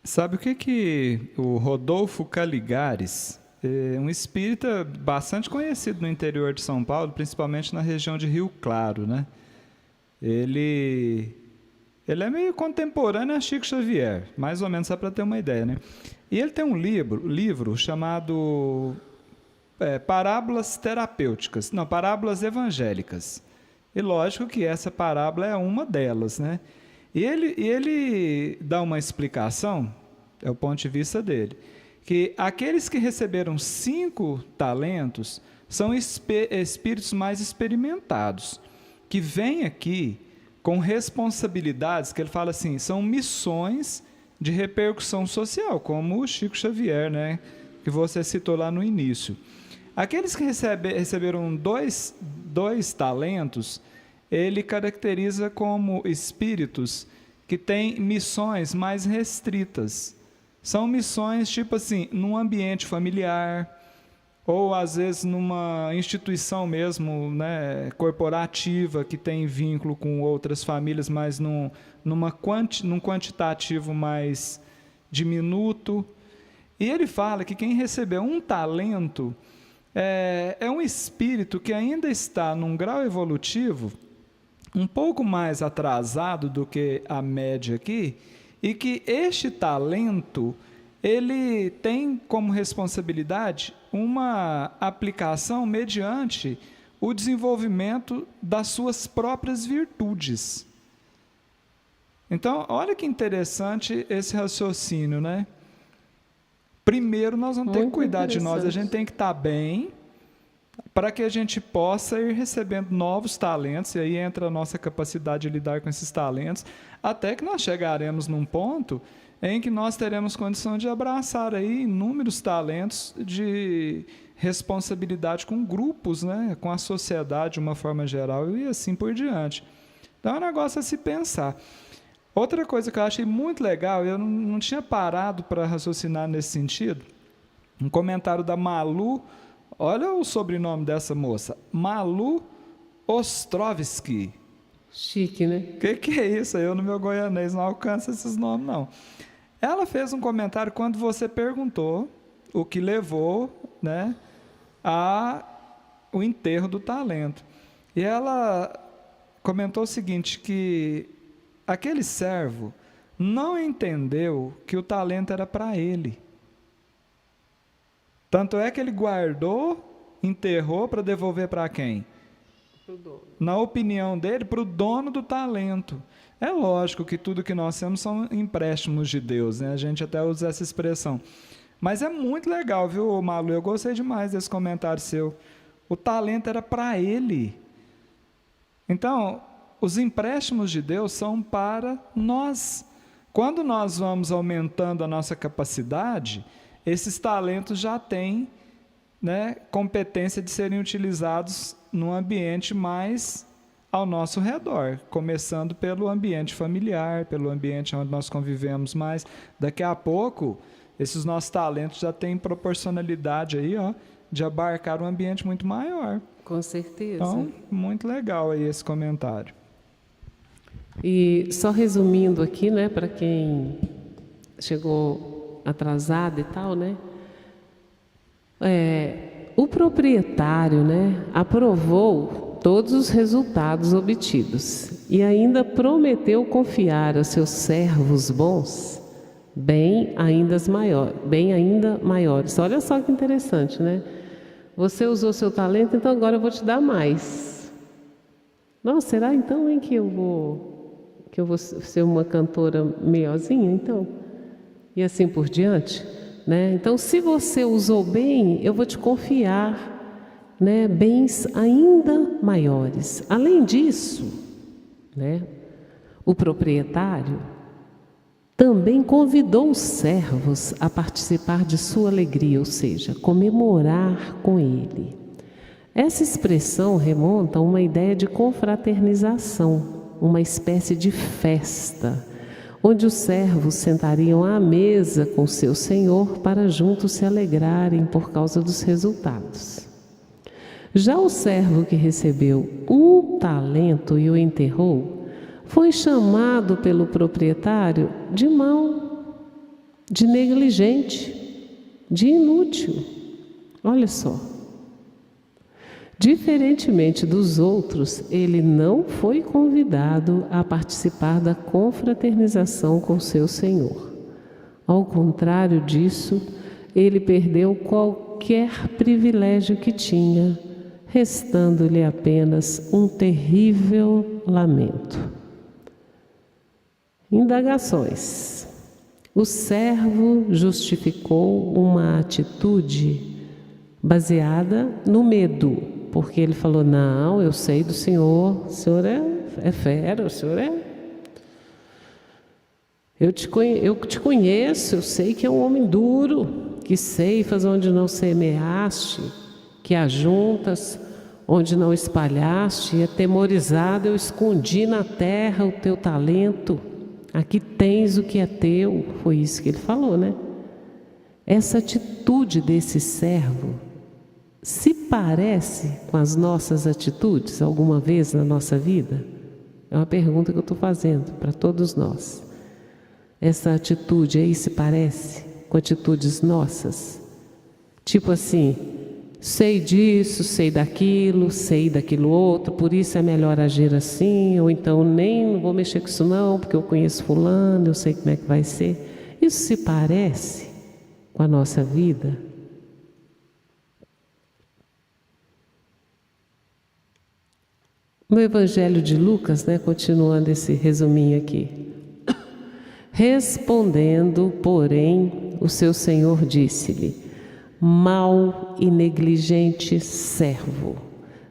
Sabe o que o Rodolfo Caligares, um espírita bastante conhecido no interior de São Paulo, principalmente na região de Rio Claro, né? Ele é meio contemporâneo a Chico Xavier, mais ou menos, só para ter uma ideia, né? E ele tem um livro chamado Parábolas Terapêuticas, não, Parábolas Evangélicas. E lógico que essa parábola é uma delas, né? E ele dá uma explicação, é o ponto de vista dele, que aqueles que receberam 5 talentos são espíritos mais experimentados, que vêm aqui com responsabilidades, que ele fala assim, são missões de repercussão social, como o Chico Xavier, né, que você citou lá no início. aqueles que receberam dois talentos, ele caracteriza como espíritos que têm missões mais restritas. São missões, tipo assim, num ambiente familiar, ou às vezes numa instituição mesmo, né, corporativa, que tem vínculo com outras famílias, mas num quantitativo mais diminuto. E ele fala que quem recebeu um talento é um espírito que ainda está num grau evolutivo um pouco mais atrasado do que a média aqui, e que este talento ele tem como responsabilidade uma aplicação mediante o desenvolvimento das suas próprias virtudes. Então, olha que interessante esse raciocínio, né? Primeiro, nós vamos ter que cuidar de nós, a gente tem que estar bem, para que a gente possa ir recebendo novos talentos, e aí entra a nossa capacidade de lidar com esses talentos, até que nós chegaremos num ponto em que nós teremos condição de abraçar aí inúmeros talentos de responsabilidade com grupos, né, com a sociedade de uma forma geral e assim por diante. Então é um negócio a se pensar. Outra coisa que eu achei muito legal, eu não tinha parado para raciocinar nesse sentido, um comentário da Malu, olha o sobrenome dessa moça, Malu Ostrovsky. Chique, né? Que é isso? Eu no meu goianês não alcanço esses nomes, não. Ela fez um comentário quando você perguntou o que levou, né, ao enterro do talento. E ela comentou o seguinte, que aquele servo não entendeu que o talento era para ele. Tanto é que ele guardou, enterrou para devolver para quem? Pro dono. Na opinião dele, para o dono do talento. É lógico que tudo que nós temos são empréstimos de Deus, né? A gente até usa essa expressão. Mas é muito legal, viu, Malu? Eu gostei demais desse comentário seu. O talento era para ele. Então, os empréstimos de Deus são para nós. Quando nós vamos aumentando a nossa capacidade, esses talentos já têm, né, competência de serem utilizados num ambiente mais ao nosso redor, começando pelo ambiente familiar, pelo ambiente onde nós convivemos mais. Daqui a pouco, esses nossos talentos já têm proporcionalidade aí, ó, de abarcar um ambiente muito maior. Com certeza. Então, muito legal aí esse comentário. E só resumindo aqui, né, para quem chegou atrasado e tal, né, o proprietário, né, aprovou todos os resultados obtidos e ainda prometeu confiar aos seus servos bons bem ainda maiores. Olha só que interessante, né? Você usou seu talento, então agora eu vou te dar mais. Nossa, será então que eu vou ser uma cantora melhorzinha, então? E assim por diante, né? Então, se você usou bem, eu vou te confiar, né, bens ainda maiores. Além disso, né, o proprietário também convidou os servos a participar de sua alegria, ou seja, comemorar com ele. Essa expressão remonta a uma ideia de confraternização, uma espécie de festa, onde os servos sentariam à mesa com seu senhor para juntos se alegrarem por causa dos resultados. Já o servo que recebeu um talento e o enterrou, foi chamado pelo proprietário de mau, de negligente, de inútil. Olha só. Diferentemente dos outros, ele não foi convidado a participar da confraternização com seu senhor. Ao contrário disso, ele perdeu qualquer privilégio que tinha, restando-lhe apenas um terrível lamento. Indagações. O servo justificou uma atitude baseada no medo, porque ele falou, não, eu sei do senhor, o senhor é fera, o senhor é... Eu te conheço, eu sei que é um homem duro, que ceifas onde não semeaste, que que ajuntas onde não espalhaste, e atemorizado eu escondi na terra o teu talento. Aqui tens o que é teu. Foi isso que ele falou, né? Essa atitude desse servo se parece com as nossas atitudes alguma vez na nossa vida? É uma pergunta que eu estou fazendo para todos nós. Essa atitude aí se parece com atitudes nossas? Tipo assim, sei disso, sei daquilo outro, por isso é melhor agir assim, ou então nem vou mexer com isso não, porque eu conheço fulano, eu sei como é que vai ser. Isso se parece com a nossa vida? No Evangelho de Lucas, né, continuando esse resuminho aqui. Respondendo, porém, o seu Senhor disse-lhe: mau e negligente servo,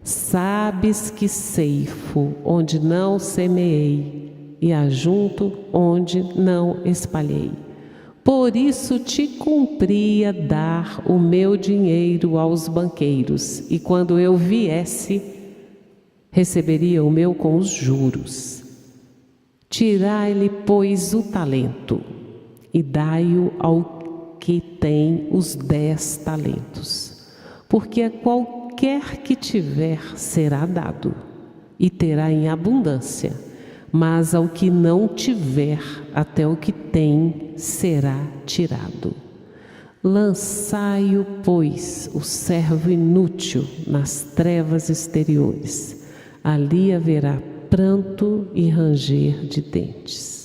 sabes que ceifo onde não semeei e ajunto onde não espalhei. Por isso te cumpria dar o meu dinheiro aos banqueiros, e quando eu viesse, receberia o meu com os juros. Tirai-lhe, pois, o talento e dai-o ao que tem os 10 talentos, porque a qualquer que tiver será dado e terá em abundância, mas ao que não tiver, até o que tem será tirado. Lançai-o, pois, o servo inútil nas trevas exteriores. Ali haverá pranto e ranger de dentes.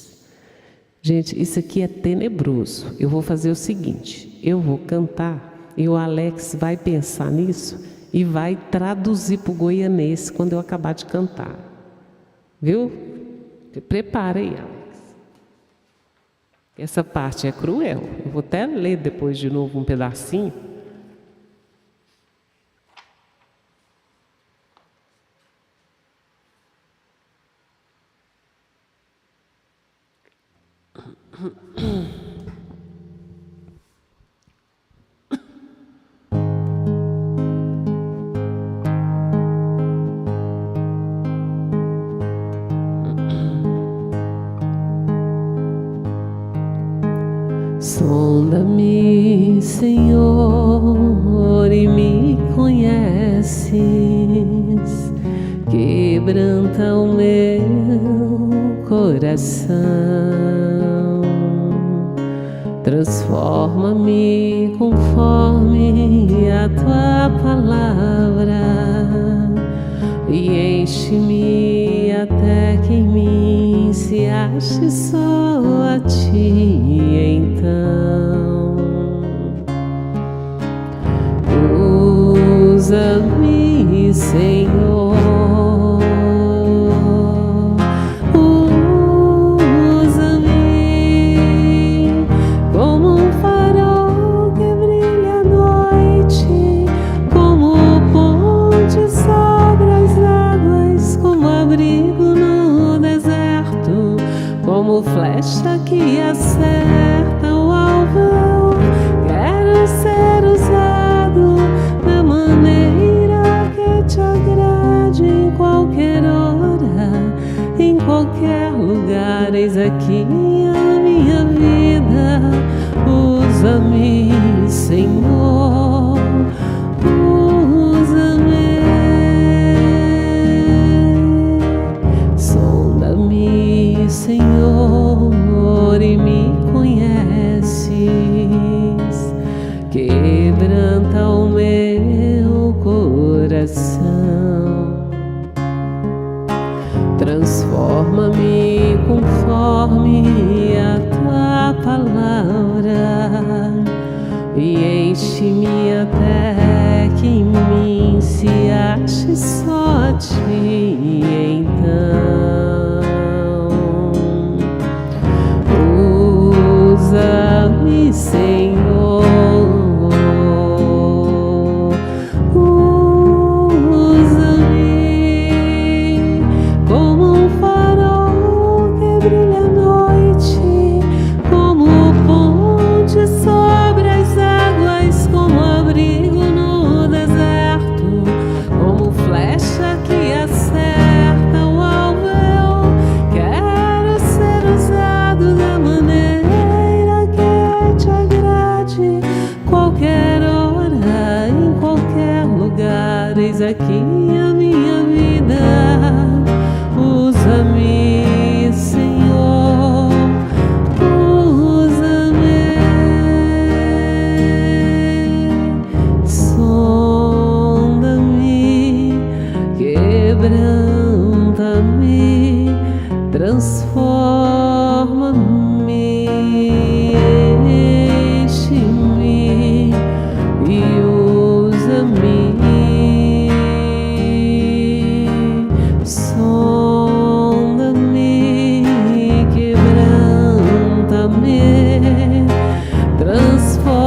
Gente, isso aqui é tenebroso. Eu vou fazer o seguinte, eu vou cantar e o Alex vai pensar nisso e vai traduzir para o goianês quando eu acabar de cantar. Viu? Prepara aí, Alex. Essa parte é cruel. Eu vou até ler depois de novo um pedacinho. Sonda-me, Senhor, e me conheces, quebranta o meu coração, transforma-me conforme a tua palavra e enche-me até que em mim se ache só a ti. Então usa-me, Senhor, usa-me como um farol que brilha à noite, como ponte sobre as águas, como abrigo no deserto, como flecha que acerta o alvo. Quero ser usado da maneira que te agrade, em qualquer hora, em qualquer lugar. Eis aqui a minha vida, usa-me, Senhor, usa-me. Sonda-me, Senhor, e me conheces, quebranta o meu coração, transforma-me conforme a tua palavra e enche-me até que em mim se ache só a ti. Então usa-me, Senhor, usa-me como um farol que brilha à noite, como ponte sobre as águas, como abrigo no deserto, Transforma-me, enche-me e usa-me. Sonda-me, quebranta-me, transforma-me,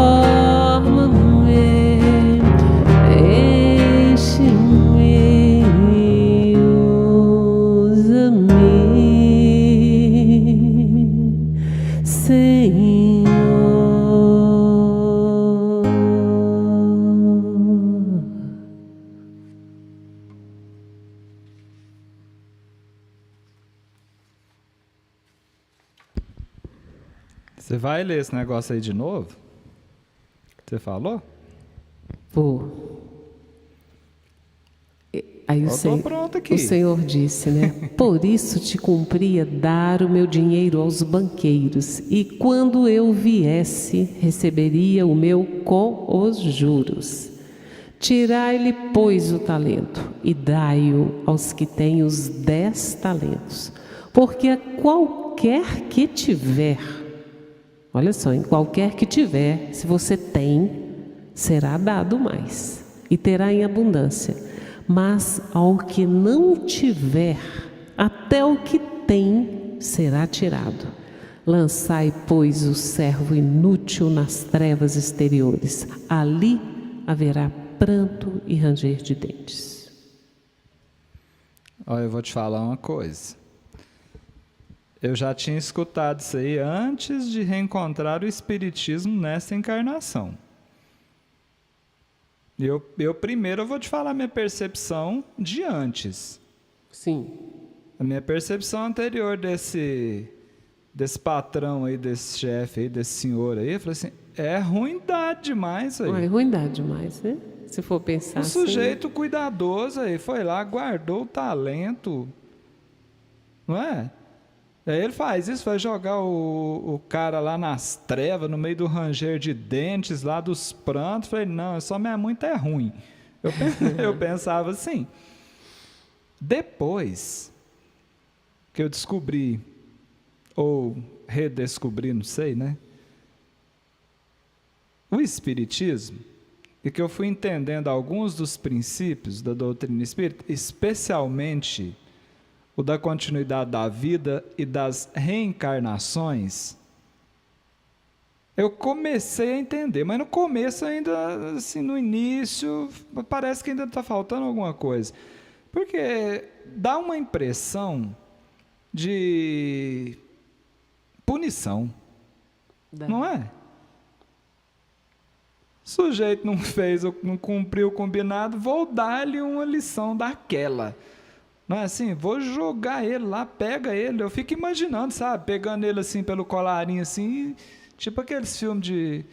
enche-me e usa-me, Senhor. Você vai ler esse negócio aí de novo? Você falou? Vou. Aí Eu tô pronto aqui. o Senhor disse, né? Por isso te cumpria dar o meu dinheiro aos banqueiros, e quando eu viesse, receberia o meu com os juros. Tirai-lhe, pois, o talento, e dai-o aos que têm os 10 talentos. Porque a qualquer que tiver, olha só, em qualquer que tiver, se você tem, será dado mais, e terá em abundância. Mas ao que não tiver, até o que tem será tirado. Lançai, pois, o servo inútil nas trevas exteriores. Ali haverá pranto e ranger de dentes. Olha, eu vou te falar uma coisa. Eu já tinha escutado isso aí antes de reencontrar o Espiritismo nessa encarnação. Primeiro eu vou te falar a minha percepção de antes. Sim. A minha percepção anterior desse patrão aí, desse chefe aí, desse senhor aí, eu falei assim, é ruindade demais aí. É ruindade demais, né? Se for pensar assim. O sujeito cuidadoso aí foi lá, guardou o talento, não é? Aí ele faz isso, vai jogar o cara lá nas trevas, no meio do ranger de dentes, lá dos prantos. Falei, não, só minha mãe é ruim. Eu pensava assim. Depois que eu descobri, ou redescobri, não sei, né? O Espiritismo, e que eu fui entendendo alguns dos princípios da doutrina espírita, especialmente o da continuidade da vida e das reencarnações, eu comecei a entender, mas no começo ainda, assim, no início, parece que ainda está faltando alguma coisa, porque dá uma impressão de punição, não é? O sujeito não fez, não cumpriu o combinado, vou dar-lhe uma lição daquela. Não é assim? Vou jogar ele lá, pega ele. Eu fico imaginando, sabe? Pegando ele assim pelo colarinho, assim, tipo aqueles filmes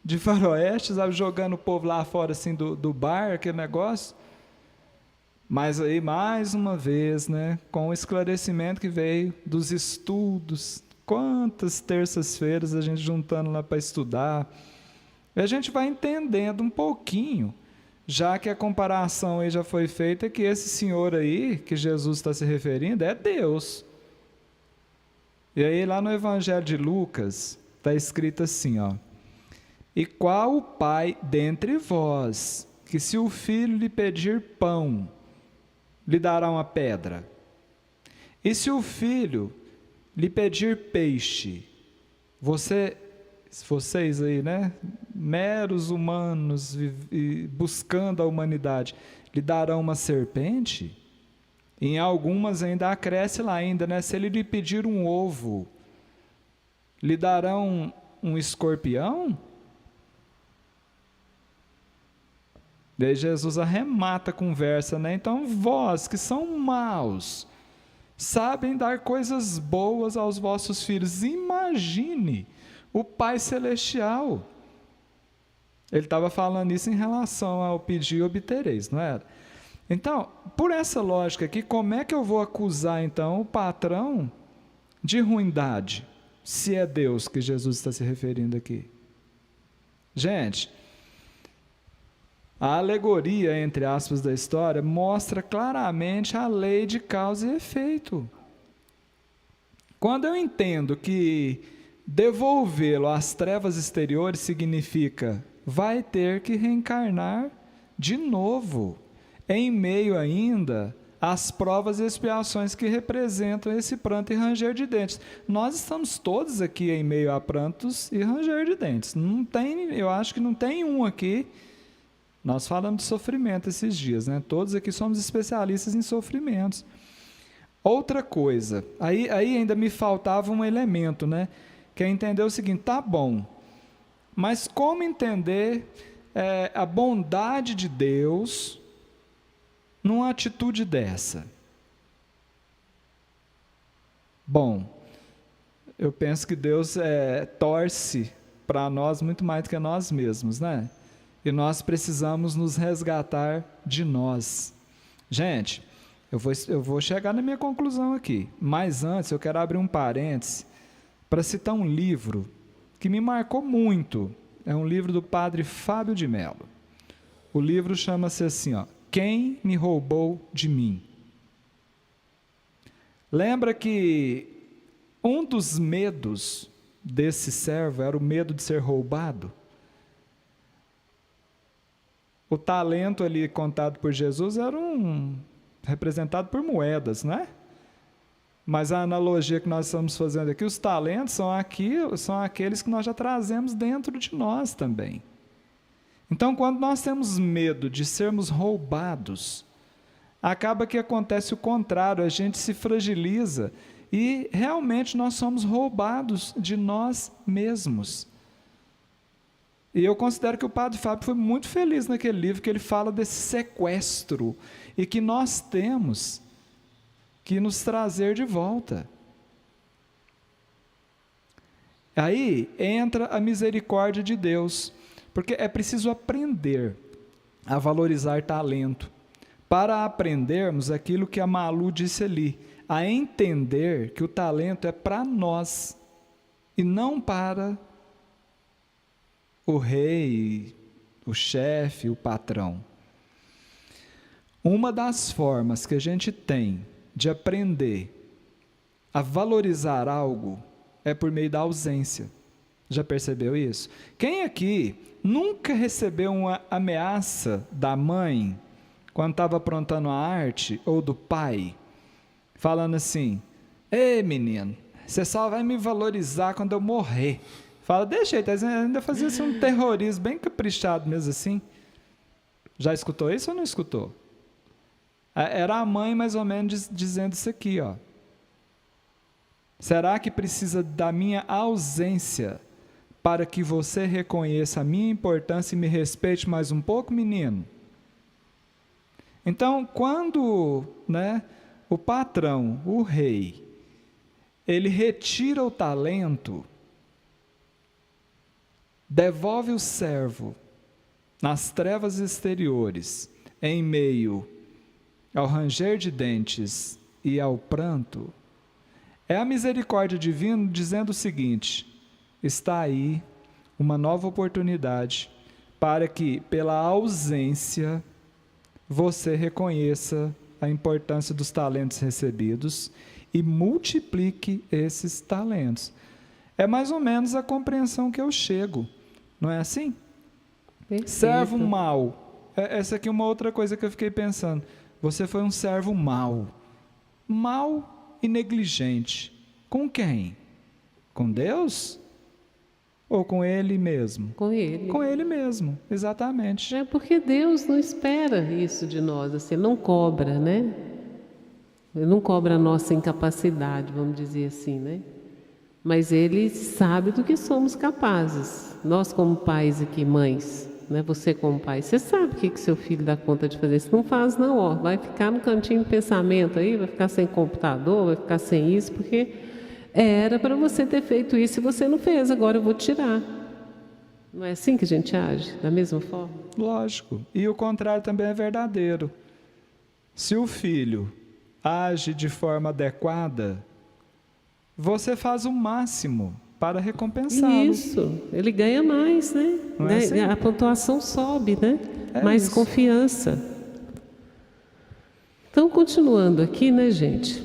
de faroeste, sabe? Jogando o povo lá fora, assim, do bar, aquele negócio. Mas aí, mais uma vez, né? Com o esclarecimento que veio dos estudos, quantas terças-feiras a gente juntando lá para estudar, e a gente vai entendendo um pouquinho. Já que a comparação aí já foi feita, que esse senhor aí, que Jesus está se referindo, é Deus. E aí lá no Evangelho de Lucas, está escrito assim, ó. E qual o pai dentre vós, que se o filho lhe pedir pão, lhe dará uma pedra? E se o filho lhe pedir peixe, vocês aí, né, meros humanos buscando a humanidade, lhe darão uma serpente? Em algumas ainda acresce lá ainda, né, se ele lhe pedir um ovo, lhe darão um escorpião? Daí Jesus arremata a conversa, né? Então vós que são maus, sabem dar coisas boas aos vossos filhos. Imagine o Pai Celestial. Ele estava falando isso em relação ao pedir e obtereis, não era? Então, por essa lógica aqui, como é que eu vou acusar então o patrão de ruindade, se é Deus que Jesus está se referindo aqui? Gente, a alegoria, entre aspas, da história mostra claramente a lei de causa e efeito. Quando eu entendo que devolvê-lo às trevas exteriores significa vai ter que reencarnar de novo, em meio ainda às provas e expiações que representam esse pranto e ranger de dentes. Nós estamos todos aqui em meio a prantos e ranger de dentes. Não tem, eu acho que não tem um aqui. Nós falamos de sofrimento esses dias, né? Todos aqui somos especialistas em sofrimentos. Outra coisa, aí ainda me faltava um elemento, né? Que é entender o seguinte, tá bom, mas como entender a bondade de Deus numa atitude dessa? Bom, eu penso que Deus torce para nós muito mais do que nós mesmos, né? E nós precisamos nos resgatar de nós. Gente, eu vou chegar na minha conclusão aqui, mas antes eu quero abrir um parêntese para citar um livro que me marcou muito. É um livro do padre Fábio de Mello. O livro chama-se assim, ó, Quem me roubou de mim? Lembra que um dos medos desse servo era o medo de ser roubado? O talento ali contado por Jesus era representado por moedas, não é? Mas a analogia que nós estamos fazendo aqui, os talentos são aqueles que nós já trazemos dentro de nós também. Então, quando nós temos medo de sermos roubados, acaba que acontece o contrário, a gente se fragiliza e realmente nós somos roubados de nós mesmos. E eu considero que o padre Fábio foi muito feliz naquele livro, que ele fala desse sequestro e que nós temos que nos trazer de volta. Aí entra a misericórdia de Deus, porque é preciso aprender a valorizar talento, para aprendermos aquilo que a Malu disse ali, a entender que o talento é para nós e não para o rei, o chefe, o patrão. Uma das formas que a gente tem de aprender a valorizar algo é por meio da ausência. Já percebeu isso? Quem aqui nunca recebeu uma ameaça da mãe quando estava aprontando a arte, ou do pai, falando assim, ei menino, você só vai me valorizar quando eu morrer. Fala, deixa aí, ainda fazia assim, um terrorismo bem caprichado mesmo assim. Já escutou isso ou não escutou? Era a mãe mais ou menos dizendo isso aqui, ó. Será que precisa da minha ausência para que você reconheça a minha importância e me respeite mais um pouco, menino? Então, quando, o patrão, o rei, ele retira o talento, devolve o servo nas trevas exteriores, em meio ao ranger de dentes e ao pranto, é a misericórdia divina dizendo o seguinte, está aí uma nova oportunidade para que, pela ausência, você reconheça a importância dos talentos recebidos e multiplique esses talentos. É mais ou menos a compreensão que eu chego, não é assim? Perfeito. Servo mau. Essa aqui é uma outra coisa que eu fiquei pensando. Você foi um servo mau. Mau e negligente. Com quem? Com Deus? Ou com Ele mesmo? Com Ele. Com Ele mesmo, exatamente. É porque Deus não espera isso de nós, assim, não cobra, né? Ele não cobra a nossa incapacidade, vamos dizer assim, né? Mas Ele sabe do que somos capazes. Nós como pais aqui, mães, né? Você como pai, você sabe o que seu filho dá conta de fazer. Se não faz, não, ó, vai ficar no cantinho do pensamento aí, vai ficar sem computador, vai ficar sem isso, porque era para você ter feito isso e você não fez, agora eu vou tirar. Não é assim que a gente age? Da mesma forma? Lógico. E o contrário também é verdadeiro. Se o filho age de forma adequada, você faz o máximo para recompensá-lo. Isso, ele ganha mais, né? Não é assim? A pontuação sobe, né? É mais isso. confiança. Então, continuando aqui, né, gente?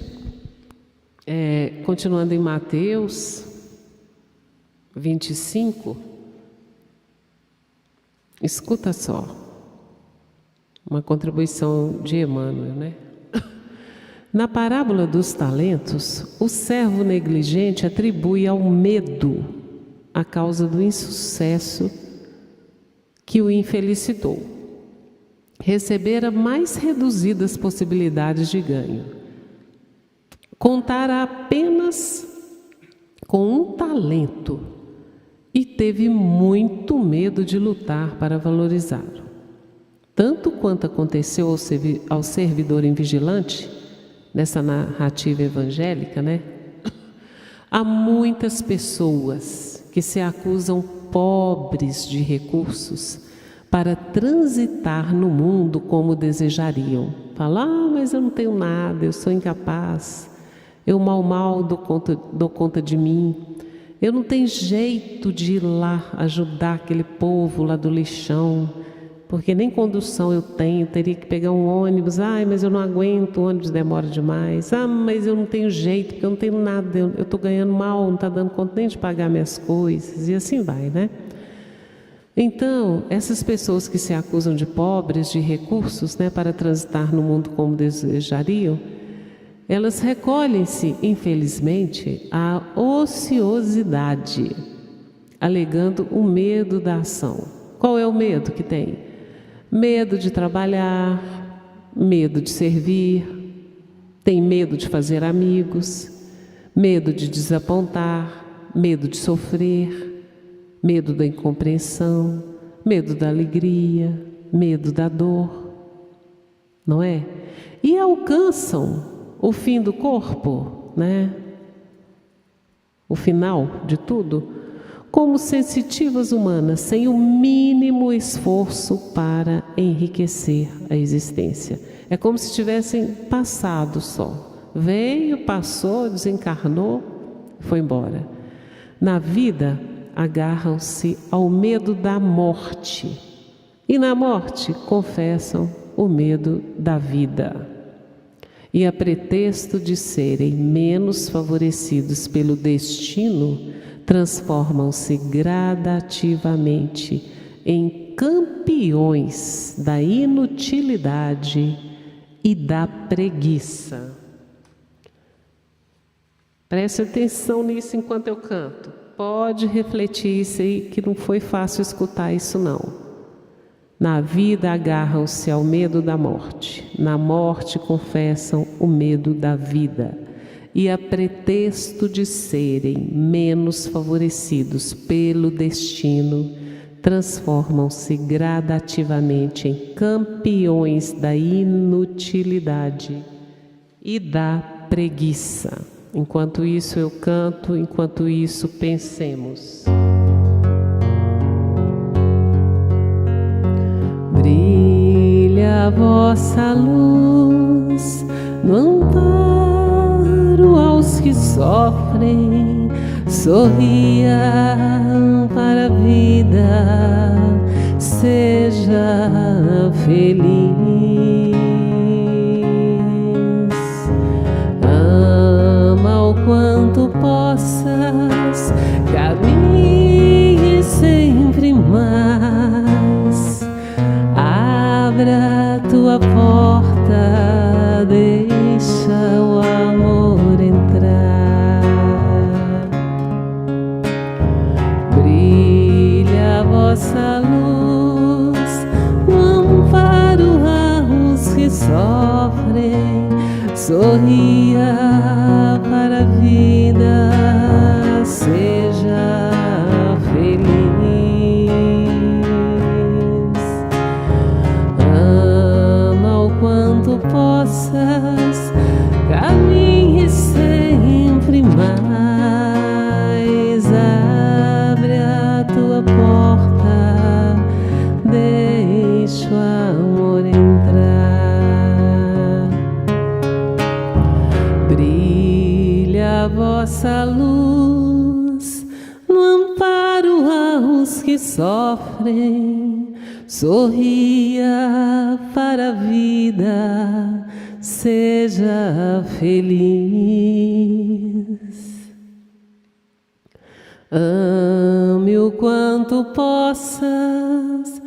Continuando em Mateus 25, escuta só, uma contribuição de Emmanuel, né? Na parábola dos talentos, o servo negligente atribui ao medo a causa do insucesso que o infelicitou. Recebera mais reduzidas possibilidades de ganho. Contara apenas com um talento e teve muito medo de lutar para valorizá-lo. Tanto quanto aconteceu ao servidor invigilante, nessa narrativa evangélica, né? Há muitas pessoas que se acusam pobres de recursos para transitar no mundo como desejariam. Falam, mas eu não tenho nada, eu sou incapaz, eu mal dou conta de mim, eu não tenho jeito de ir lá ajudar aquele povo lá do lixão, porque nem condução eu tenho, teria que pegar um ônibus, mas eu não aguento, o ônibus demora demais, mas eu não tenho jeito, porque eu não tenho nada, eu estou ganhando mal, não está dando conta nem de pagar minhas coisas, e assim vai, né? Então, essas pessoas que se acusam de pobres de recursos, né, para transitar no mundo como desejariam, elas recolhem-se, infelizmente, à ociosidade, alegando o medo da ação. Qual é o medo que tem? Medo de trabalhar, medo de servir, tem medo de fazer amigos, medo de desapontar, medo de sofrer, medo da incompreensão, medo da alegria, medo da dor, não é? E alcançam o fim do corpo, né? O final de tudo, como sensitivas humanas, sem o mínimo esforço para enriquecer a existência. É como se tivessem passado só. Veio, passou, desencarnou, foi embora. Na vida, agarram-se ao medo da morte. E na morte, confessam o medo da vida. E a pretexto de serem menos favorecidos pelo destino, transformam-se gradativamente em campeões da inutilidade e da preguiça. Preste atenção nisso enquanto eu canto. Pode refletir isso aí, que não foi fácil escutar isso não. Na vida agarram-se ao medo da morte, na morte confessam o medo da vida. E a pretexto de serem menos favorecidos pelo destino, transformam-se gradativamente em campeões da inutilidade e da preguiça. Enquanto isso eu canto, enquanto isso pensemos. Brilha a vossa luz no amparo aos que sofrem, sorria para a vida, seja feliz. Ama o quanto possas, caminhe sempre mais. Abra tua porta, deixa o amor entrar. Brilha a vossa luz no amparo aos que sofrem, sorria para a vida, seja feliz. Ama o quanto possas, caminhe sempre mais. Abre a tua porta, deixa o amor entrar. Brilha a vossa luz no amparo aos que sofrem, sorria para a vida, seja feliz. Ame o quanto possas,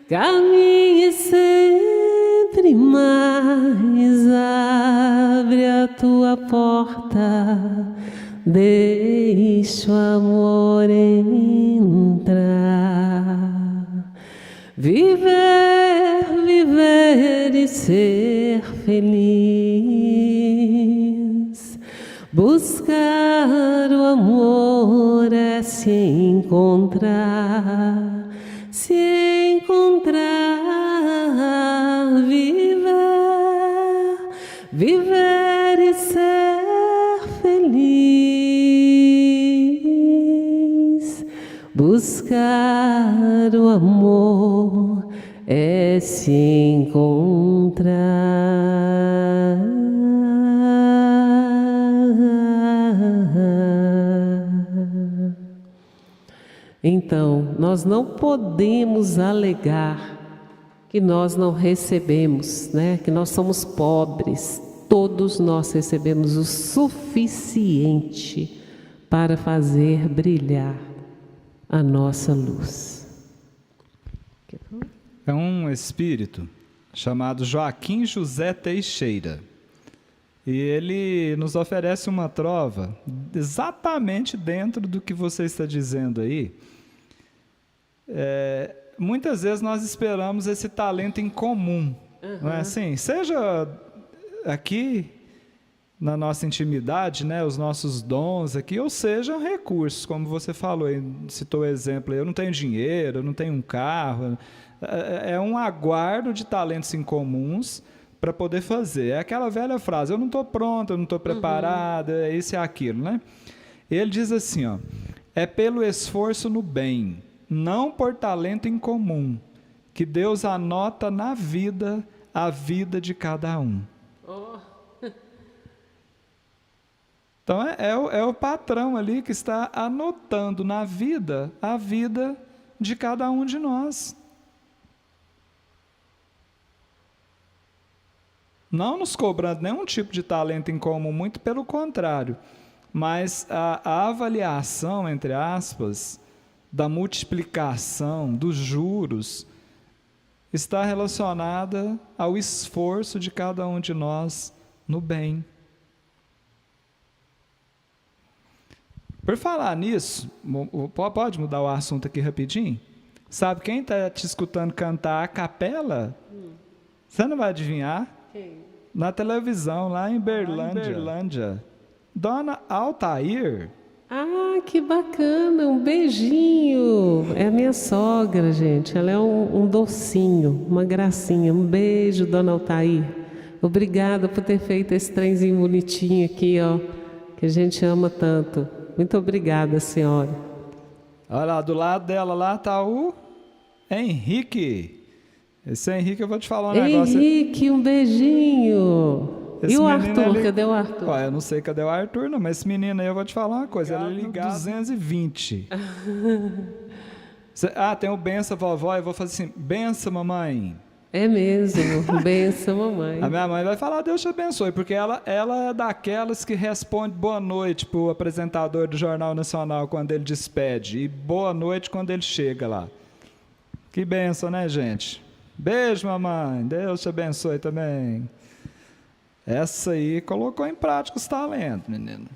caminhe sempre mais, abre a tua porta, deixa o amor entrar. Viver, viver e ser feliz. Buscar o amor é se encontrar, viver, viver e ser feliz. Buscar o amor é se encontrar. Então, nós não podemos alegar que nós não recebemos, né? Que nós somos pobres. Todos nós recebemos o suficiente para fazer brilhar a nossa luz. É um espírito chamado Joaquim José Teixeira. E ele nos oferece uma trova exatamente dentro do que você está dizendo aí. Muitas vezes nós esperamos esse talento em comum, não é assim? Seja aqui na nossa intimidade, né, os nossos dons aqui, ou seja, recursos, como você falou, citou o exemplo, eu não tenho dinheiro, eu não tenho um carro, é um aguardo de talentos incomuns para poder fazer. É aquela velha frase, eu não estou pronto, eu não estou preparado, é isso e aquilo, né? Ele diz assim, ó, é pelo esforço no bem, não por talento incomum, que Deus anota na vida a vida de cada um. Oh. Então é o patrão ali que está anotando na vida a vida de cada um de nós. Não nos cobrando nenhum tipo de talento incomum, muito pelo contrário. Mas a avaliação, entre aspas, da multiplicação, dos juros, está relacionada ao esforço de cada um de nós no bem. Por falar nisso, pode mudar o assunto aqui rapidinho? Sabe quem está te escutando cantar a capela? Você não vai adivinhar? Quem? Na televisão, lá em Berlândia. Dona Altair. Ah, que bacana, um beijinho. É a minha sogra, gente. Ela é um docinho, uma gracinha. Um beijo, dona Altair. Obrigada por ter feito esse trenzinho bonitinho aqui, ó, que a gente ama tanto. Muito obrigada, senhora. Olha lá, do lado dela lá está o Henrique. Esse Henrique, eu vou te falar um negócio. Henrique, um beijinho. E o Arthur, cadê o Arthur? Eu não sei cadê o Arthur, não, mas esse menino aí eu vou te falar uma coisa, ele é ligado 220. Tem o benção, vovó, eu vou fazer assim, benção, mamãe. É mesmo, benção, mamãe. A minha mãe vai falar, Deus te abençoe, porque ela é daquelas que responde boa noite pro apresentador do Jornal Nacional quando ele despede, e boa noite quando ele chega lá. Que benção, né, gente? Beijo, mamãe, Deus te abençoe também. Essa aí colocou em prática os talentos, menina.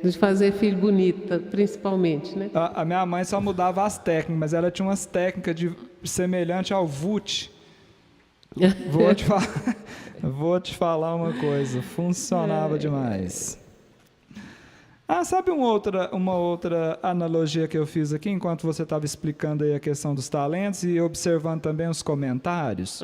De fazer filho bonita, principalmente, né? A minha mãe só mudava as técnicas, mas ela tinha umas técnicas semelhante ao VUT. Vou te falar uma coisa, funcionava demais. Sabe uma outra analogia que eu fiz aqui, enquanto você estava explicando aí a questão dos talentos e observando também os comentários?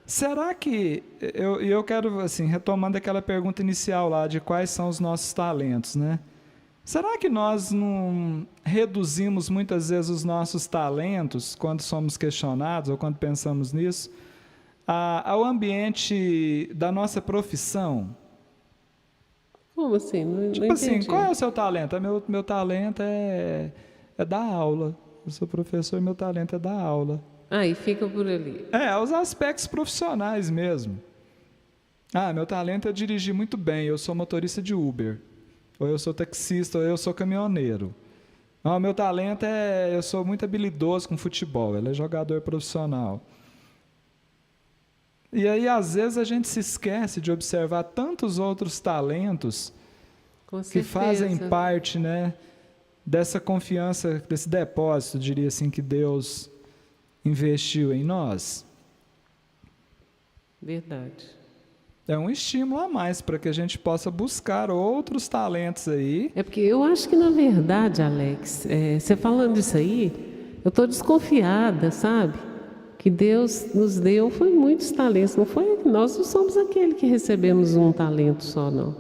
Será que, eu quero, assim, retomando aquela pergunta inicial lá, de quais são os nossos talentos, né? Será que nós não reduzimos muitas vezes os nossos talentos, quando somos questionados ou quando pensamos nisso, ao ambiente da nossa profissão? Como assim? Não Tipo assim, entendi. qual é o seu talento? Meu talento é dar aula. Eu sou professor e meu talento é dar aula. E fica por ali. Os aspectos profissionais mesmo. Ah, meu talento é dirigir muito bem, eu sou motorista de Uber. Ou eu sou taxista, ou eu sou caminhoneiro. Não, meu talento é, eu sou muito habilidoso com futebol, ele é jogador profissional. E aí, às vezes, a gente se esquece de observar tantos outros talentos Com que fazem certeza. parte, né, dessa confiança, desse depósito, diria assim, que Deus investiu em nós. Verdade. É um estímulo a mais para que a gente possa buscar outros talentos aí. É porque eu acho que, na verdade, Alex, você falando isso aí, eu estou desconfiada, sabe? Que Deus nos deu foi muitos talentos, não foi? Nós não somos aquele que recebemos um talento só, não.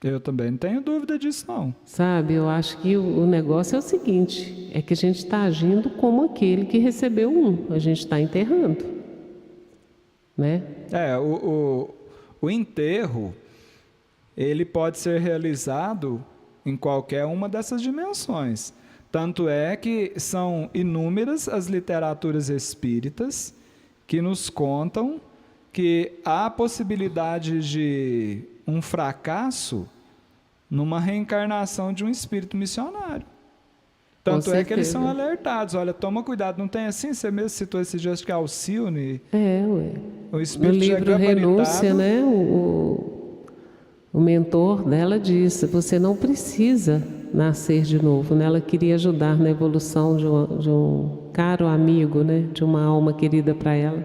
Eu também não tenho dúvida disso, não. Sabe, eu acho que o negócio é o seguinte, é que a gente está agindo como aquele que recebeu um, a gente está enterrando, né? O enterro, ele pode ser realizado em qualquer uma dessas dimensões. Tanto é que são inúmeras as literaturas espíritas que nos contam que há possibilidade de um fracasso numa reencarnação de um espírito missionário. Tanto Com é que eles são certeza. alertados. Olha, toma cuidado, não tem assim? Você mesmo citou esse dia, acho que é Alcione, Ué. o No espírito já é livro Renúncia, gabaritado. né, o mentor dela disse, você não precisa nascer de novo, né? Ela queria ajudar na evolução de um caro amigo, né? De uma alma querida para ela.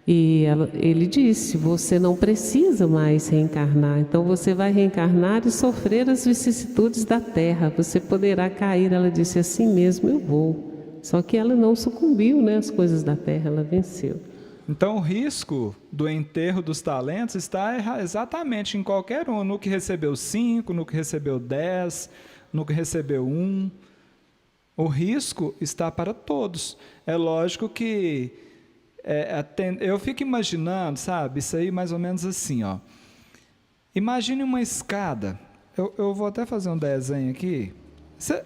E ele disse, você não precisa mais reencarnar, então você vai reencarnar e sofrer as vicissitudes da terra, você poderá cair. Ela disse, assim mesmo eu vou. Só que ela não sucumbiu, né, às coisas da terra, ela venceu. Então, o risco do enterro dos talentos está exatamente em qualquer um, no que recebeu 5, no que recebeu 10, no que recebeu 1. O risco está para todos. É lógico que eu fico imaginando, sabe, isso aí mais ou menos assim, ó. Imagine uma escada. Eu vou até fazer um desenho aqui. Você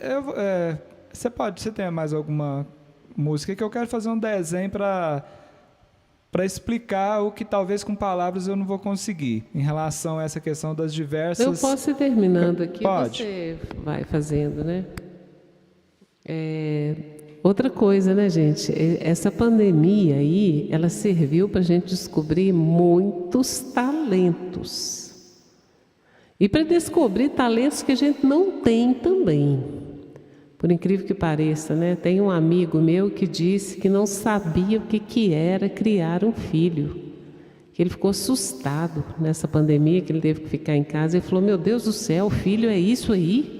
tem mais alguma música que eu quero fazer um desenho para explicar o que talvez com palavras eu não vou conseguir em relação a essa questão das diversas... Eu posso ir terminando aqui, Pode. você vai fazendo, né? Outra coisa, né, gente? Essa pandemia aí, ela serviu para a gente descobrir muitos talentos. E para descobrir talentos que a gente não tem também. Por incrível que pareça, né? Tem um amigo meu que disse que não sabia o que era criar um filho. Que ele ficou assustado nessa pandemia, que ele teve que ficar em casa. Ele falou, meu Deus do céu, filho é isso aí?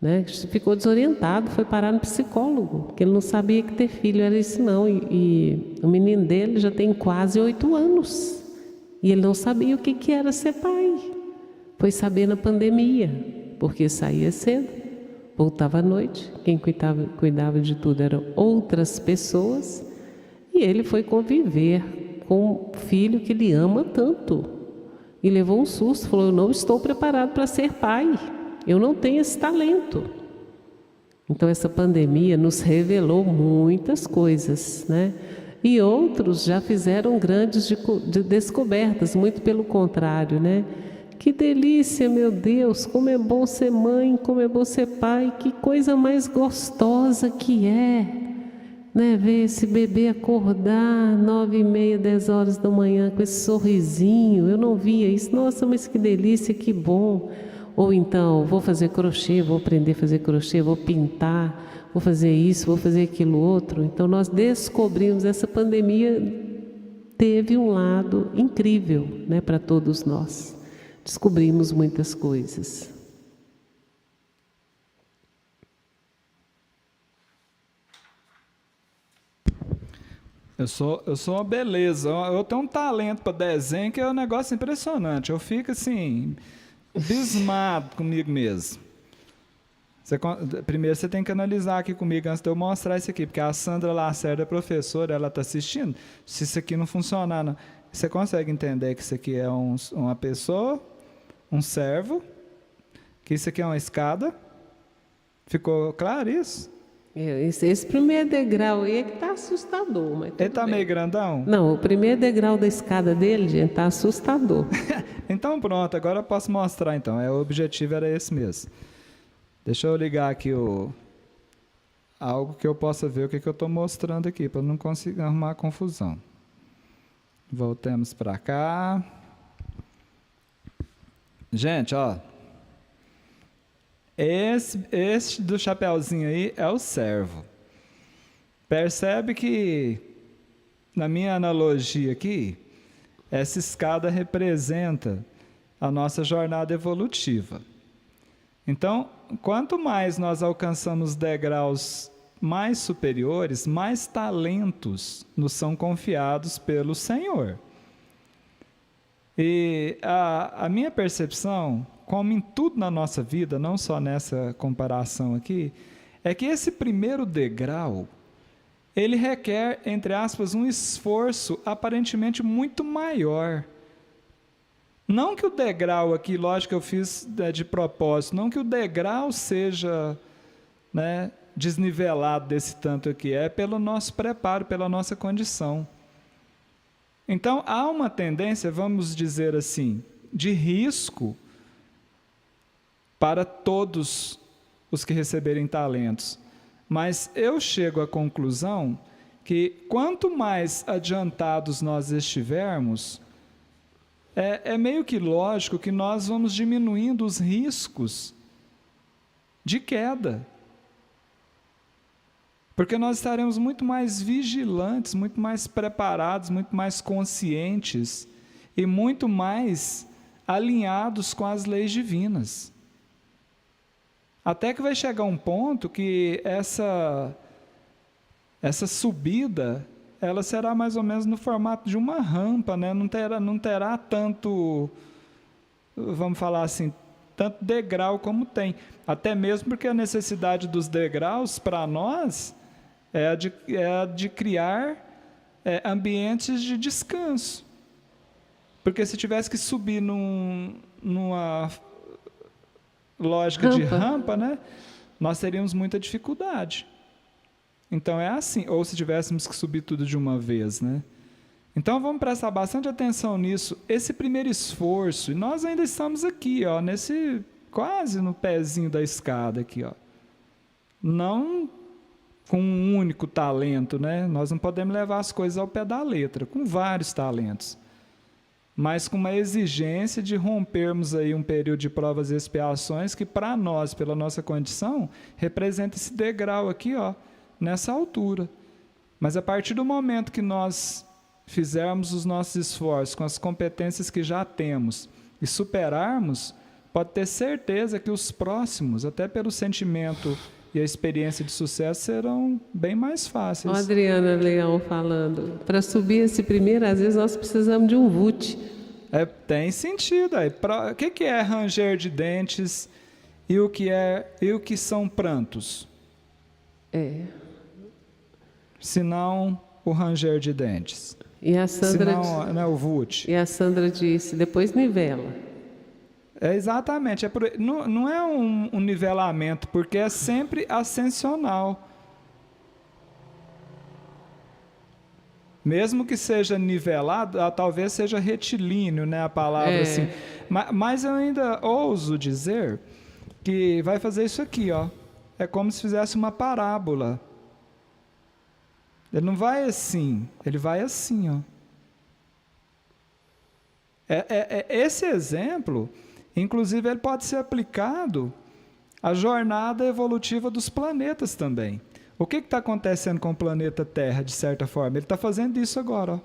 Né? Ficou desorientado, foi parar no psicólogo, porque ele não sabia que ter filho era isso não. E o menino dele já tem quase 8 anos. E ele não sabia o que era ser pai. Foi saber na pandemia, porque saía cedo. Voltava à noite, quem cuidava de tudo eram outras pessoas, e ele foi conviver com um filho que ele ama tanto. E levou um susto, falou, eu não estou preparado para ser pai, eu não tenho esse talento. Então essa pandemia nos revelou muitas coisas, né? E outros já fizeram grandes descobertas, muito pelo contrário, né? Que delícia, meu Deus, como é bom ser mãe, como é bom ser pai, que coisa mais gostosa que é, né? Ver esse bebê acordar 9h30, 10 horas da manhã com esse sorrisinho, eu não via isso, nossa, mas que delícia, que bom. Ou então, vou fazer crochê, vou aprender a fazer crochê, vou pintar, vou fazer isso, vou fazer aquilo outro. Então nós descobrimos, essa pandemia teve um lado incrível, né, para todos nós. Descobrimos muitas coisas. Eu sou uma beleza. Eu tenho um talento para desenho que é um negócio impressionante. Eu fico assim, abismado comigo mesmo. Primeiro você tem que analisar aqui comigo antes de eu mostrar isso aqui, porque a Sandra Lacerda é professora, ela está assistindo. Se isso aqui não funcionar, não. Você consegue entender que isso aqui é uma pessoa, um servo, que isso aqui é uma escada? Ficou claro isso? Esse primeiro degrau aí é que tá assustador, mas Ele tudo está bem. meio grandão? Não, o primeiro degrau da escada dele, gente, tá assustador. Então pronto, agora eu posso mostrar então. O objetivo era esse mesmo. Deixa eu ligar aqui algo que eu possa ver o que eu estou mostrando aqui, para não conseguir arrumar confusão. Voltemos para cá. Gente, ó. Esse do chapeuzinho aí é o servo. Percebe que, na minha analogia aqui, essa escada representa a nossa jornada evolutiva. Então, quanto mais nós alcançamos degraus mais superiores, mais talentos nos são confiados pelo Senhor. E a minha percepção, como em tudo na nossa vida, não só nessa comparação aqui, é que esse primeiro degrau, ele requer, entre aspas, um esforço aparentemente muito maior. Não que o degrau aqui, lógico que eu fiz de propósito, não que o degrau seja, né, desnivelado desse tanto aqui, é pelo nosso preparo, pela nossa condição. Então, há uma tendência, vamos dizer assim, de risco para todos os que receberem talentos. Mas eu chego à conclusão que quanto mais adiantados nós estivermos, é meio que lógico que nós vamos diminuindo os riscos de queda. Porque nós estaremos muito mais vigilantes, muito mais preparados, muito mais conscientes e muito mais alinhados com as leis divinas. Até que vai chegar um ponto que essa subida, ela será mais ou menos no formato de uma rampa, né? Não terá tanto, vamos falar assim, tanto degrau como tem. Até mesmo porque a necessidade dos degraus, para nós, é a de criar ambientes de descanso. Porque se tivesse que subir numa lógica de rampa, né, nós teríamos muita dificuldade. Então é assim, ou se tivéssemos que subir tudo de uma vez, né? Então vamos prestar bastante atenção nisso. Esse primeiro esforço, e nós ainda estamos aqui, ó, quase no pezinho da escada aqui, ó. Não com um único talento, né? Nós não podemos levar as coisas ao pé da letra, com vários talentos. Mas com uma exigência de rompermos aí um período de provas e expiações que para nós, pela nossa condição, representa esse degrau aqui, ó, nessa altura. Mas a partir do momento que nós fizermos os nossos esforços com as competências que já temos e superarmos, pode ter certeza que os próximos, até pelo sentimento e a experiência de sucesso, serão bem mais fáceis. Ó, Adriana Leão falando, para subir esse primeiro, às vezes nós precisamos de um VUT. Tem sentido. O que é ranger de dentes e o que são prantos? Se não o ranger de dentes. E a Sandra, não é o VUT. E a Sandra disse, depois nivela. Exatamente. Não é um nivelamento, porque é sempre ascensional. Mesmo que seja nivelado, talvez seja retilíneo, né, a palavra assim. Mas eu ainda ouso dizer que vai fazer isso aqui, ó. É como se fizesse uma parábola. Ele não vai assim, ele vai assim, ó. Esse exemplo, inclusive, ele pode ser aplicado à jornada evolutiva dos planetas também. O que está acontecendo com o planeta Terra, de certa forma? Ele está fazendo isso agora, ó.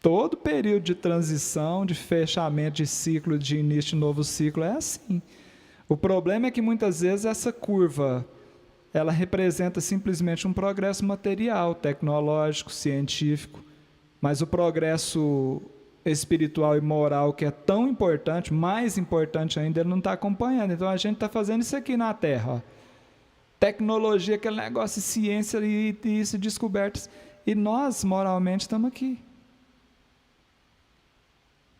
Todo período de transição, de fechamento de ciclo, de início de novo ciclo, é assim. O problema é que muitas vezes essa curva, ela representa simplesmente um progresso material, tecnológico, científico, mas o progresso espiritual e moral, que é tão importante, mais importante ainda, ele não está acompanhando. Então a gente está fazendo isso aqui na Terra, ó. Tecnologia, aquele negócio de ciência e isso, descobertas, e nós moralmente estamos aqui.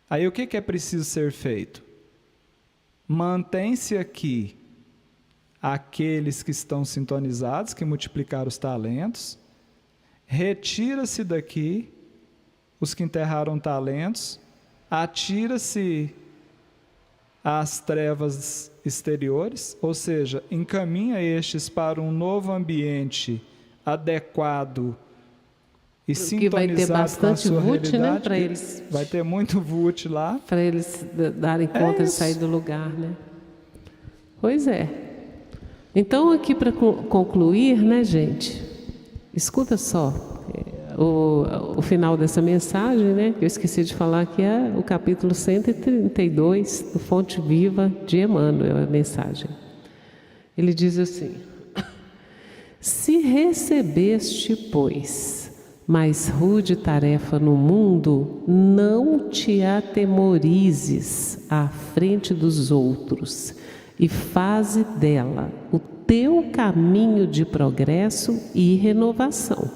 Aí o que é preciso ser feito? mantém-se aqui aqueles que estão sintonizados, que multiplicaram os talentos, retira-se daqui os que enterraram talentos, atira-se às trevas exteriores, ou seja, encaminha estes para um novo ambiente adequado e porque vai ter sintonizado com a bastante sua VUT, né, realidade. para eles, Vai ter muito VUT lá. para eles darem conta de isso. sair do lugar, né? Pois é. Então, aqui para concluir, né, gente? Escuta só o final dessa mensagem, né? Que eu esqueci de falar, que é o capítulo 132 do Fonte Viva de Emmanuel, a mensagem. Ele diz assim: se recebeste, pois, mais rude tarefa no mundo, não te atemorizes à frente dos outros e faze dela o teu caminho de progresso e renovação.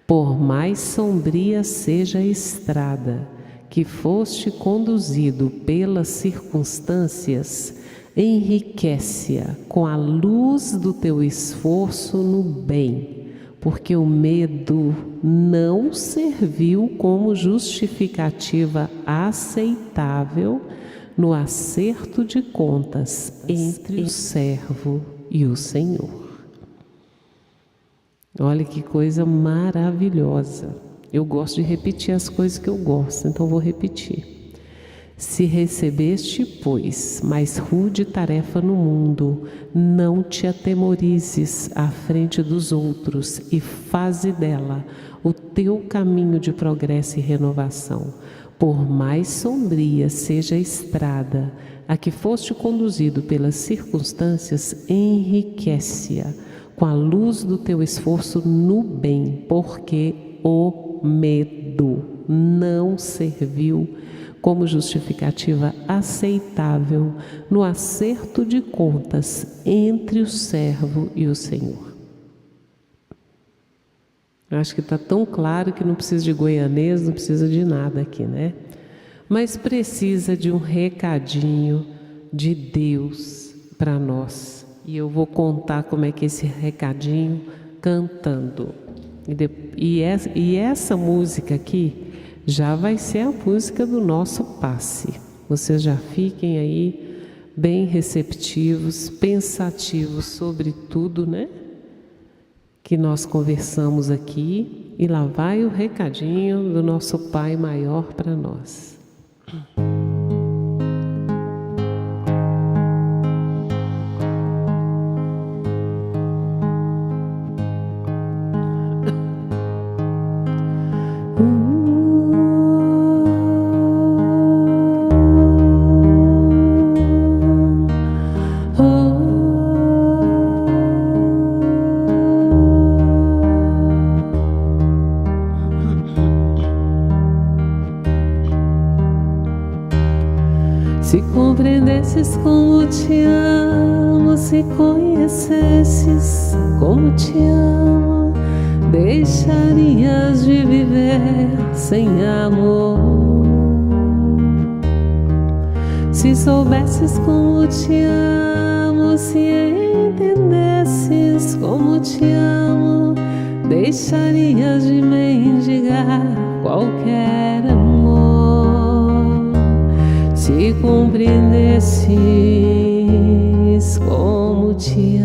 Por mais sombria seja a estrada que foste conduzido pelas circunstâncias, enriquece-a com a luz do teu esforço no bem, porque o medo não serviu como justificativa aceitável no acerto de contas entre o servo e o Senhor. Olha que coisa maravilhosa. Eu gosto de repetir as coisas que eu gosto, então vou repetir. Se recebeste, pois, mais rude tarefa no mundo, não te atemorizes à frente dos outros e faze dela o teu caminho de progresso e renovação. Por mais sombria seja a estrada a que foste conduzido pelas circunstâncias, enriquece-a com a luz do teu esforço no bem, porque o medo não serviu como justificativa aceitável no acerto de contas entre o servo e o Senhor. Acho que está tão claro que não precisa de goianês, não precisa de nada aqui, né? Mas precisa de um recadinho de Deus para nós. E eu vou contar como é que é esse recadinho cantando. E essa música aqui já vai ser a música do nosso passe. Vocês já fiquem aí bem receptivos, pensativos sobre tudo, né? Que nós conversamos aqui, e lá vai o recadinho do nosso Pai Maior para nós. Se compreendesses como te amo, se conhecesses como te amo, deixarias de viver sem amor. Se soubesses como te amo, se entendesses como te amo, deixarias de mendigar qualquer amor. Se compreendesses como te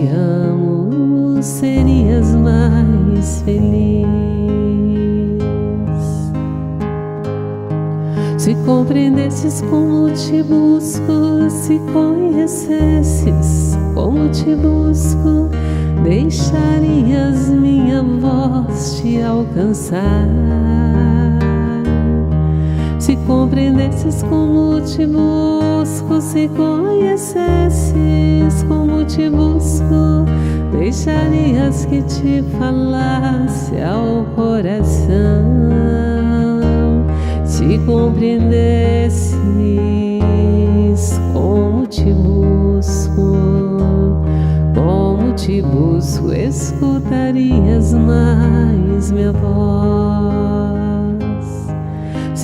amo, serias mais feliz. Se compreendesses como te busco, se conhecesses como te busco, deixarias minha voz te alcançar. Se compreendesses como te busco, se conhecesses como te busco, deixarias que te falasse ao coração. Se compreendesses como te busco, escutarias mais minha voz.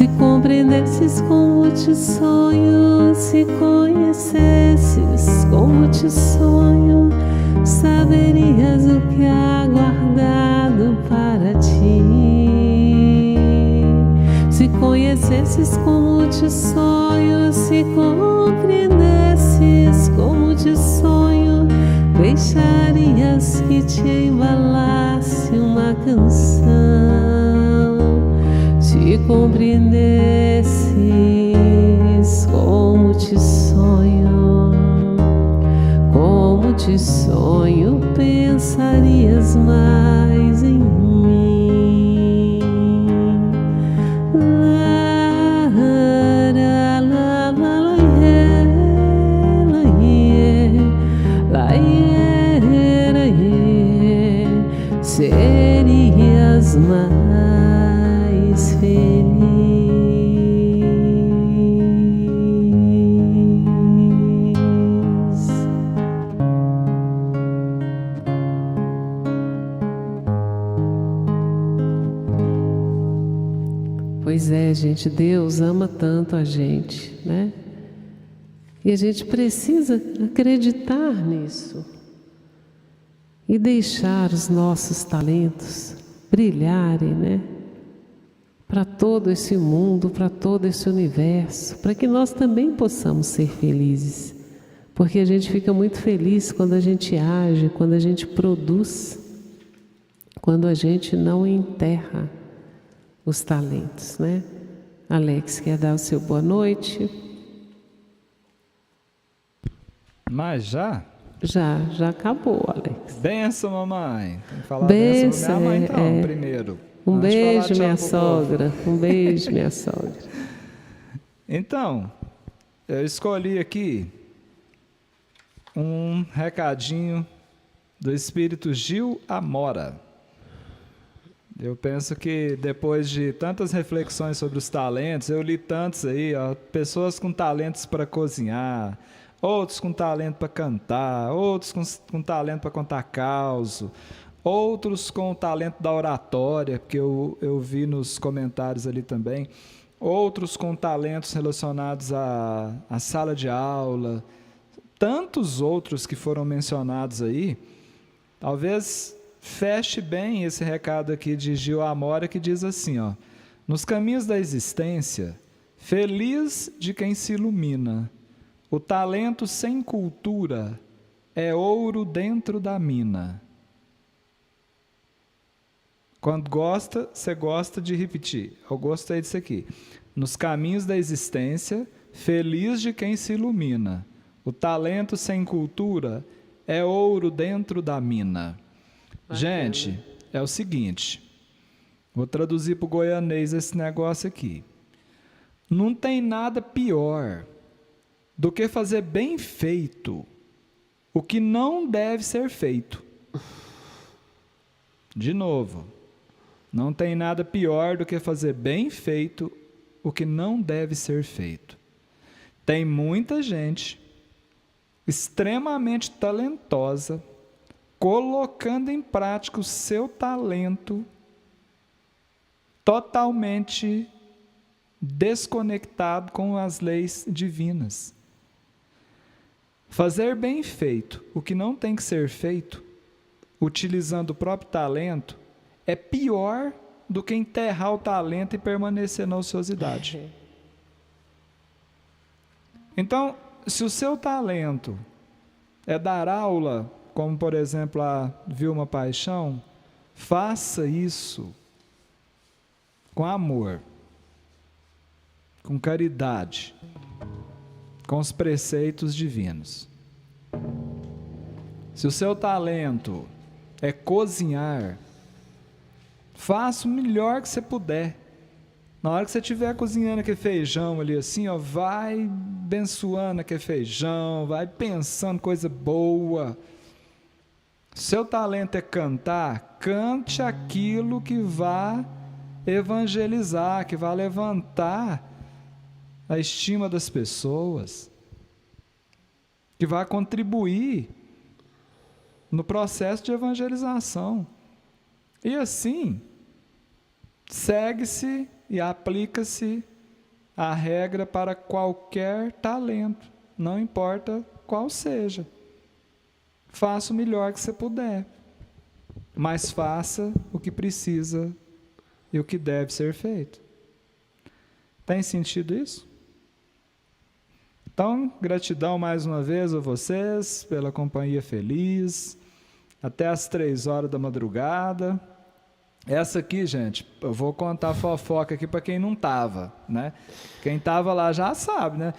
Se compreendesses como te sonho, se conhecesses como te sonho, saberias o que há guardado para ti. Se conhecesses como te sonho, se compreendesses como te sonho, deixarias que te embalasse uma canção. Se compreendesses como te sonho, pensarias mais em mim. La, la, la, la, la, la, la, serias mais feliz. Pois é, gente, Deus ama tanto a gente, né? E a gente precisa acreditar nisso e deixar os nossos talentos brilharem, né? Para todo esse mundo, para todo esse universo, para que nós também possamos ser felizes. Porque a gente fica muito feliz quando a gente age, quando a gente produz, quando a gente não enterra os talentos, né? Alex, quer dar o seu boa noite? Mas já? Já acabou, Alex. Benção, mamãe. Tem que falar benção pra minha mãe, então, primeiro. Um beijo, minha sogra. Um beijo, minha sogra. Então, eu escolhi aqui um recadinho do Espírito Gil Amora. Eu penso que depois de tantas reflexões sobre os talentos, eu li tantos aí, ó, pessoas com talentos para cozinhar, outros com talento para cantar, outros com talento para contar causo, outros com o talento da oratória, porque eu vi nos comentários ali também, outros com talentos relacionados à sala de aula, tantos outros que foram mencionados aí. Talvez feche bem esse recado aqui de Gil Amora, que diz assim, ó: nos caminhos da existência, feliz de quem se ilumina, o talento sem cultura é ouro dentro da mina. Quando gosta, você gosta de repetir. Eu gostei disso aqui. Nos caminhos da existência, feliz de quem se ilumina, o talento sem cultura é ouro dentro da mina. Gente, é o seguinte, vou traduzir para o goianês esse negócio aqui. Não tem nada pior do que fazer bem feito o que não deve ser feito. De novo, não tem nada pior do que fazer bem feito o que não deve ser feito. Tem muita gente extremamente talentosa colocando em prática o seu talento totalmente desconectado com as leis divinas. Fazer bem feito o que não tem que ser feito, utilizando o próprio talento, é pior do que enterrar o talento e permanecer na ociosidade. Então, se o seu talento é dar aula, como por exemplo a Vilma Paixão, faça isso com amor, com caridade, com os preceitos divinos. Se o seu talento é cozinhar, faça o melhor que você puder. Na hora que você estiver cozinhando aquele feijão ali assim, ó, vai abençoando aquele feijão, vai pensando coisa boa. Seu talento é cantar, cante aquilo que vá evangelizar, que vá levantar a estima das pessoas, que vá contribuir no processo de evangelização. E assim, segue-se e aplica-se a regra para qualquer talento, não importa qual seja. Faça o melhor que você puder, mas faça o que precisa e o que deve ser feito. Tem sentido isso? Então, gratidão mais uma vez a vocês pela companhia feliz, até às 3 horas da madrugada. Essa aqui, gente, eu vou contar fofoca aqui para quem não estava, né? Quem estava lá já sabe, né?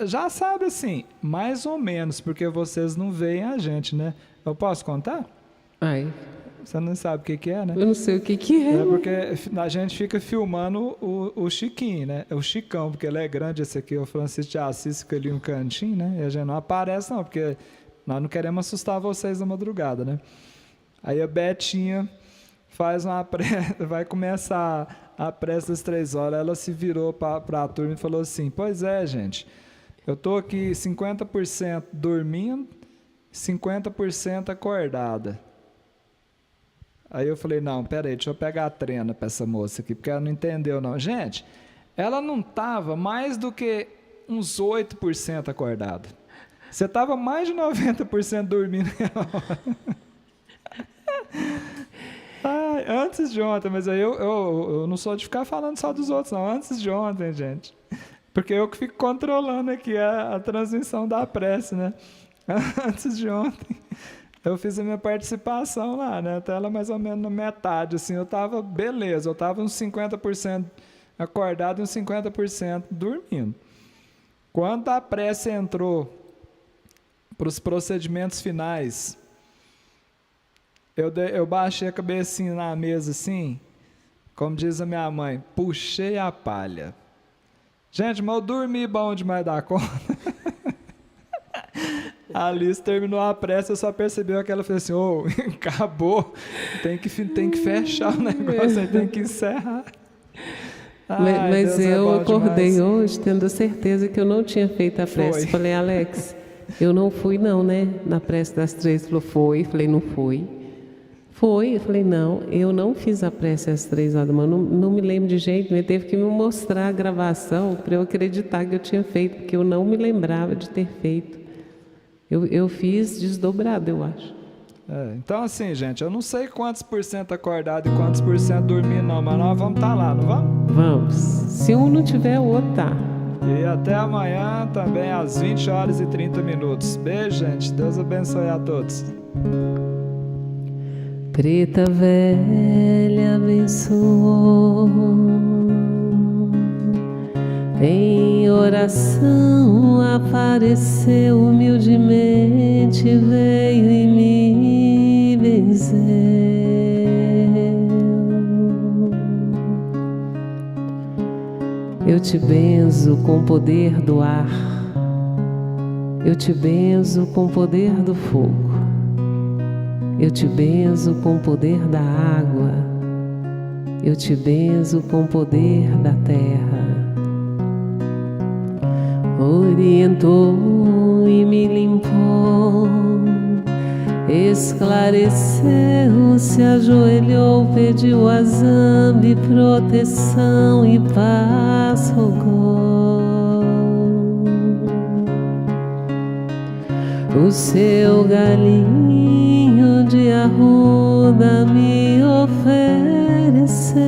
Já sabe assim, mais ou menos, porque vocês não veem a gente, né? Eu posso contar? Ai, Você não sabe o que é, né? eu não sei o que é. É porque a gente fica filmando o Chiquinho, né? O Chicão, porque ele é grande, esse aqui, o Francisco de Assis, fica ali um cantinho, né? E a gente não aparece não, porque nós não queremos assustar vocês na madrugada, né? Aí a Betinha faz uma prece, vai começar a prece das 3 horas, ela se virou para a turma e falou assim, pois é, gente, eu tô aqui 50% dormindo, 50% acordada. Aí eu falei, não, peraí, deixa eu pegar a trena para essa moça aqui, porque ela não entendeu não. Gente, ela não estava mais do que uns 8% acordada. Você estava mais de 90% dormindo naquela hora. Ai, antes de ontem, mas aí eu não sou de ficar falando só dos outros, não. Antes de ontem, gente. Porque eu que fico controlando aqui a transmissão da prece, né? Antes de ontem, eu fiz a minha participação lá, né? Até ela mais ou menos na metade, assim. Eu tava, beleza, eu tava uns 50% acordado e uns 50% dormindo. Quando a prece entrou para os procedimentos finais, eu baixei a cabecinha na mesa assim, como diz a minha mãe, puxei a palha. Gente, mas eu dormi bom demais da conta. A Alice terminou a prece, eu só percebi que ela fez assim, acabou, tem que fechar o negócio, aí tem que encerrar. Ai, mas Deus eu é bom acordei demais. hoje tendo a certeza que eu não tinha feito a prece. Foi. Falei, Alex, eu não fui não, né? Na prece das 3, ele falou, foi. Falei, não fui. Foi. Eu falei, não, eu não fiz a prece às 3 horas da manhã, não me lembro de jeito nenhum. Ele teve que me mostrar a gravação para eu acreditar que eu tinha feito, porque eu não me lembrava de ter feito. Eu fiz desdobrado, eu acho. Então assim, gente, eu não sei quantos % acordado e quantos % dormindo não, mas nós vamos estar lá, não vamos? Vamos. Se um não tiver, o outro tá. E até amanhã também às 20 horas e 30 minutos. Beijo, gente. Deus abençoe a todos. Preta velha abençoou, em oração apareceu humildemente, veio e me benzeu. Eu te benzo com o poder do ar, eu te benzo com o poder do fogo, eu te benzo com o poder da água, eu te benzo com o poder da terra. Orientou e me limpou, esclareceu, se ajoelhou, pediu a Zambi proteção e paz rogou. O seu galinho de arruda me ofereceu.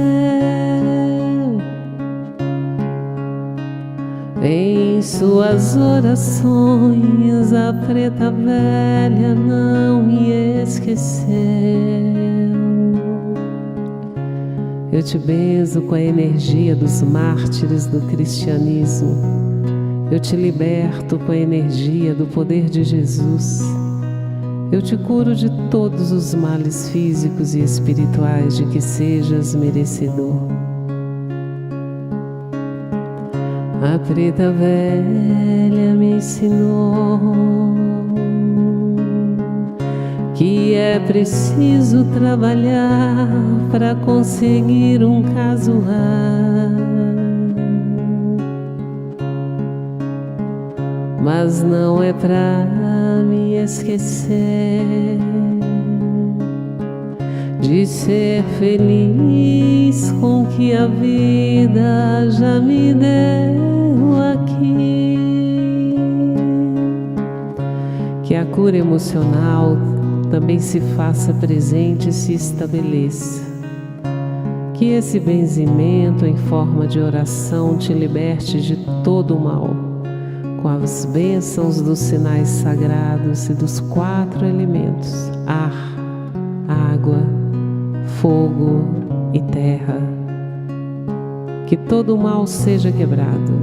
Em suas orações a preta velha não me esqueceu. Eu te benzo com a energia dos mártires do cristianismo. Eu te liberto com a energia do poder de Jesus. Eu te curo de todos os males físicos e espirituais de que sejas merecedor. A preta velha me ensinou que é preciso trabalhar para conseguir um casuar, mas não é pra me esquecer de ser feliz com o que a vida já me deu aqui. Que a cura emocional também se faça presente e se estabeleça. Que esse benzimento em forma de oração te liberte de todo o mal, com as bênçãos dos sinais sagrados e dos 4 elementos: ar, água, fogo e terra. Que todo o mal seja quebrado,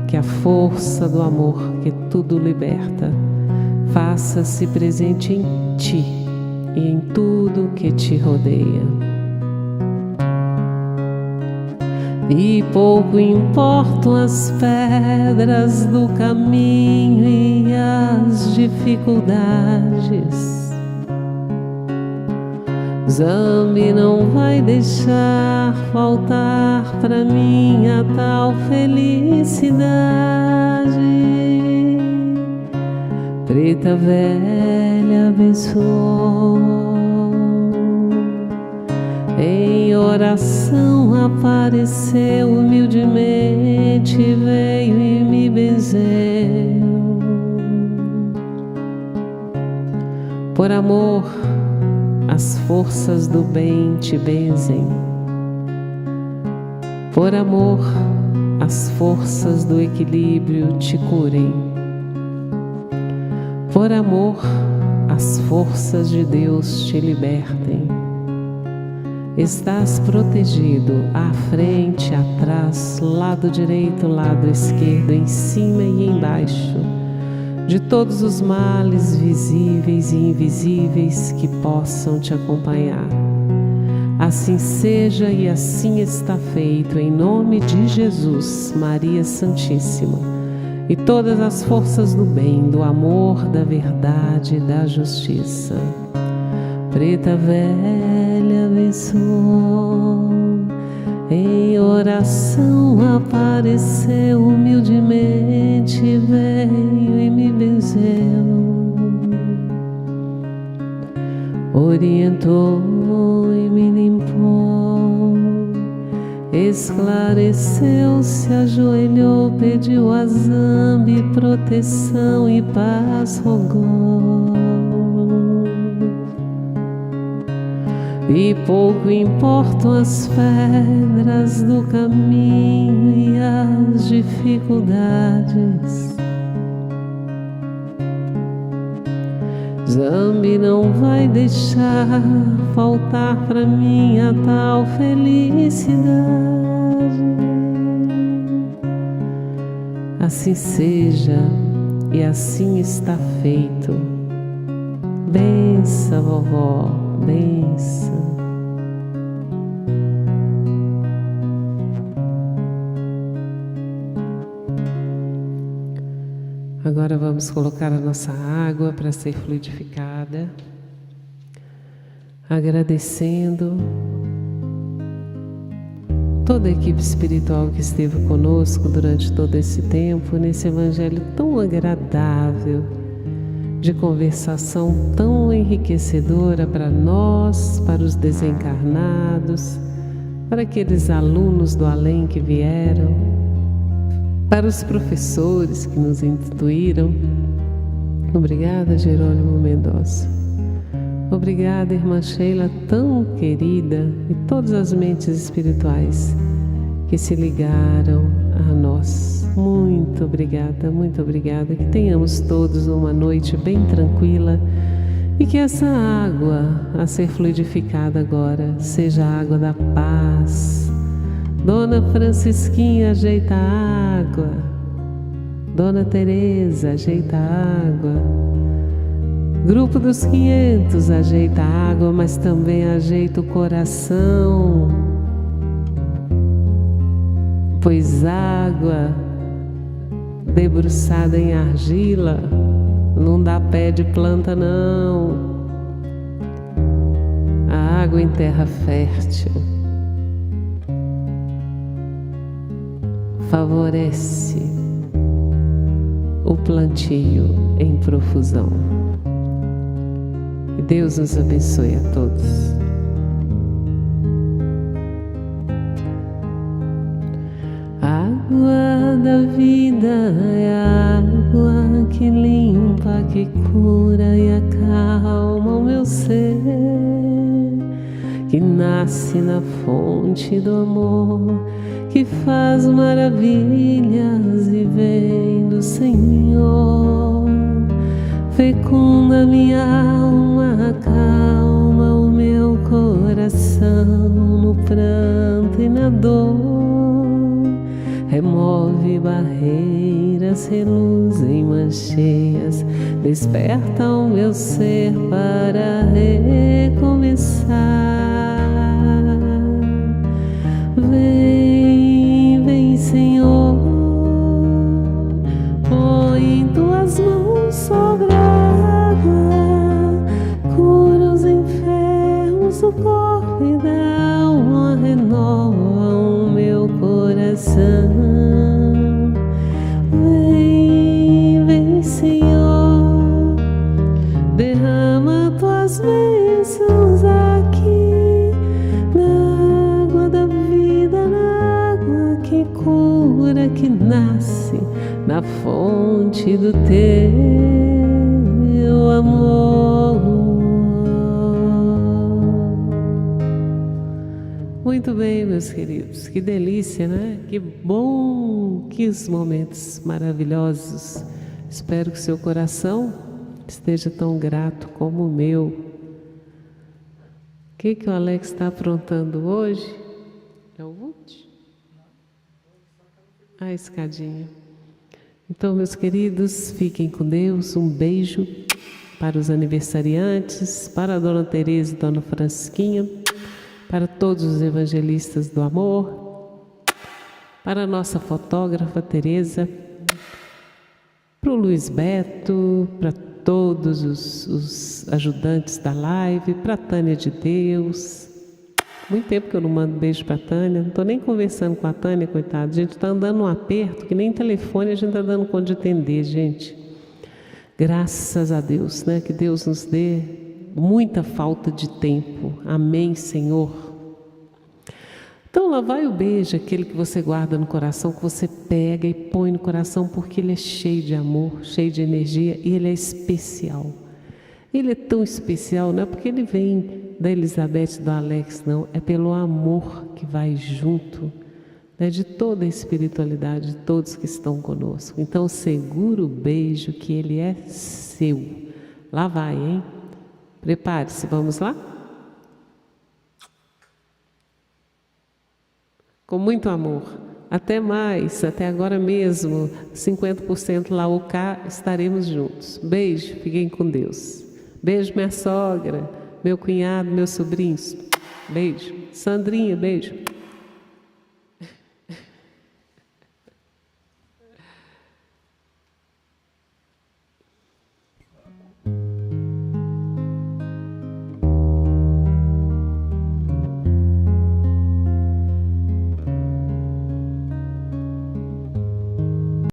que a força do amor que tudo liberta faça-se presente em ti e em tudo que te rodeia. E pouco importam as pedras do caminho e as dificuldades. Zambi não vai deixar faltar pra mim a tal felicidade. Preta velha abençoou, em oração apareceu humildemente, veio e me benzeu. Por amor, as forças do bem te benzem. Por amor, as forças do equilíbrio te curem. Por amor, as forças de Deus te libertem. Estás protegido à frente, atrás, lado direito, lado esquerdo, em cima e embaixo, de todos os males visíveis e invisíveis que possam te acompanhar. Assim seja e assim está feito, em nome de Jesus, Maria Santíssima, e todas as forças do bem, do amor, da verdade e da justiça. Preta velha abençoou, em oração apareceu humildemente, veio e me benzeu. Orientou e me limpou, esclareceu, se ajoelhou, pediu a Zambi proteção e paz rogou. E pouco importam as pedras do caminho e as dificuldades. Zambi não vai deixar faltar pra mim a tal felicidade. Assim seja e assim está feito. Bença, vovó, bença. Agora vamos colocar a nossa água para ser fluidificada, agradecendo toda a equipe espiritual que esteve conosco durante todo esse tempo, nesse evangelho tão agradável, de conversação tão enriquecedora para nós, para os desencarnados, para aqueles alunos do além que vieram, para os professores que nos instruíram. Obrigada, Jerônimo Mendonça. Obrigada, irmã Sheila, tão querida, e todas as mentes espirituais que se ligaram a nós. Muito obrigada, muito obrigada. Que tenhamos todos uma noite bem tranquila e que essa água a ser fluidificada agora seja a água da paz. Dona Francisquinha, ajeita a água. Dona Teresa, ajeita a água. Grupo dos 500, ajeita a água, mas também ajeita o coração. Pois água debruçada em argila não dá pé de planta, não. A água em terra fértil favorece o plantio em profusão. Que Deus nos abençoe a todos. da vida é a água que limpa, que cura e acalma o meu ser, que nasce na fonte do amor, que faz maravilhas e vem do Senhor. Fecunda minha alma, acalma o meu coração no pranto e na dor. Remove barreiras, reluz em mancheias, desperta o meu ser para recomeçar. Vem, vem, Senhor, põe tuas mãos sobre a água, cura os enfermos do corpo e da alma, renova o meu coração. Vem, vem, Senhor, derrama tuas bênçãos aqui, na água da vida, na água que cura, que nasce na fonte do teu amor. Muito bem, meus queridos, que delícia, né? Que bom, que momentos maravilhosos. Espero que seu coração esteja tão grato como o meu. O que o Alex está aprontando hoje? É o Wood? A escadinha. Então, meus queridos, fiquem com Deus. Um beijo para os aniversariantes, para a Dona Tereza e Dona Francisquinha, para todos os evangelistas do amor, para a nossa fotógrafa Tereza, para o Luiz Beto, para todos os ajudantes da live, para a Tânia de Deus. Muito tempo que eu não mando beijo para a Tânia, não estou nem conversando com a Tânia, coitada. A gente está andando um aperto que nem telefone a gente está dando conta de atender, gente. Graças a Deus, né? Que Deus nos dê muita falta de tempo. Amém, Senhor. Então lá vai o beijo, aquele que você guarda no coração, que você pega e põe no coração, porque ele é cheio de amor, cheio de energia e ele é especial. Ele é tão especial, não é porque ele vem da Elizabeth e do Alex, não, é pelo amor que vai junto, né, de toda a espiritualidade de todos que estão conosco. Então segura o beijo que ele é seu. Lá vai, hein? Prepare-se, vamos lá? Com muito amor. Até mais, até agora mesmo, 50% lá ou cá, estaremos juntos. Beijo, fiquem com Deus. Beijo, minha sogra, meu cunhado, meus sobrinhos. Beijo. Sandrinha, beijo.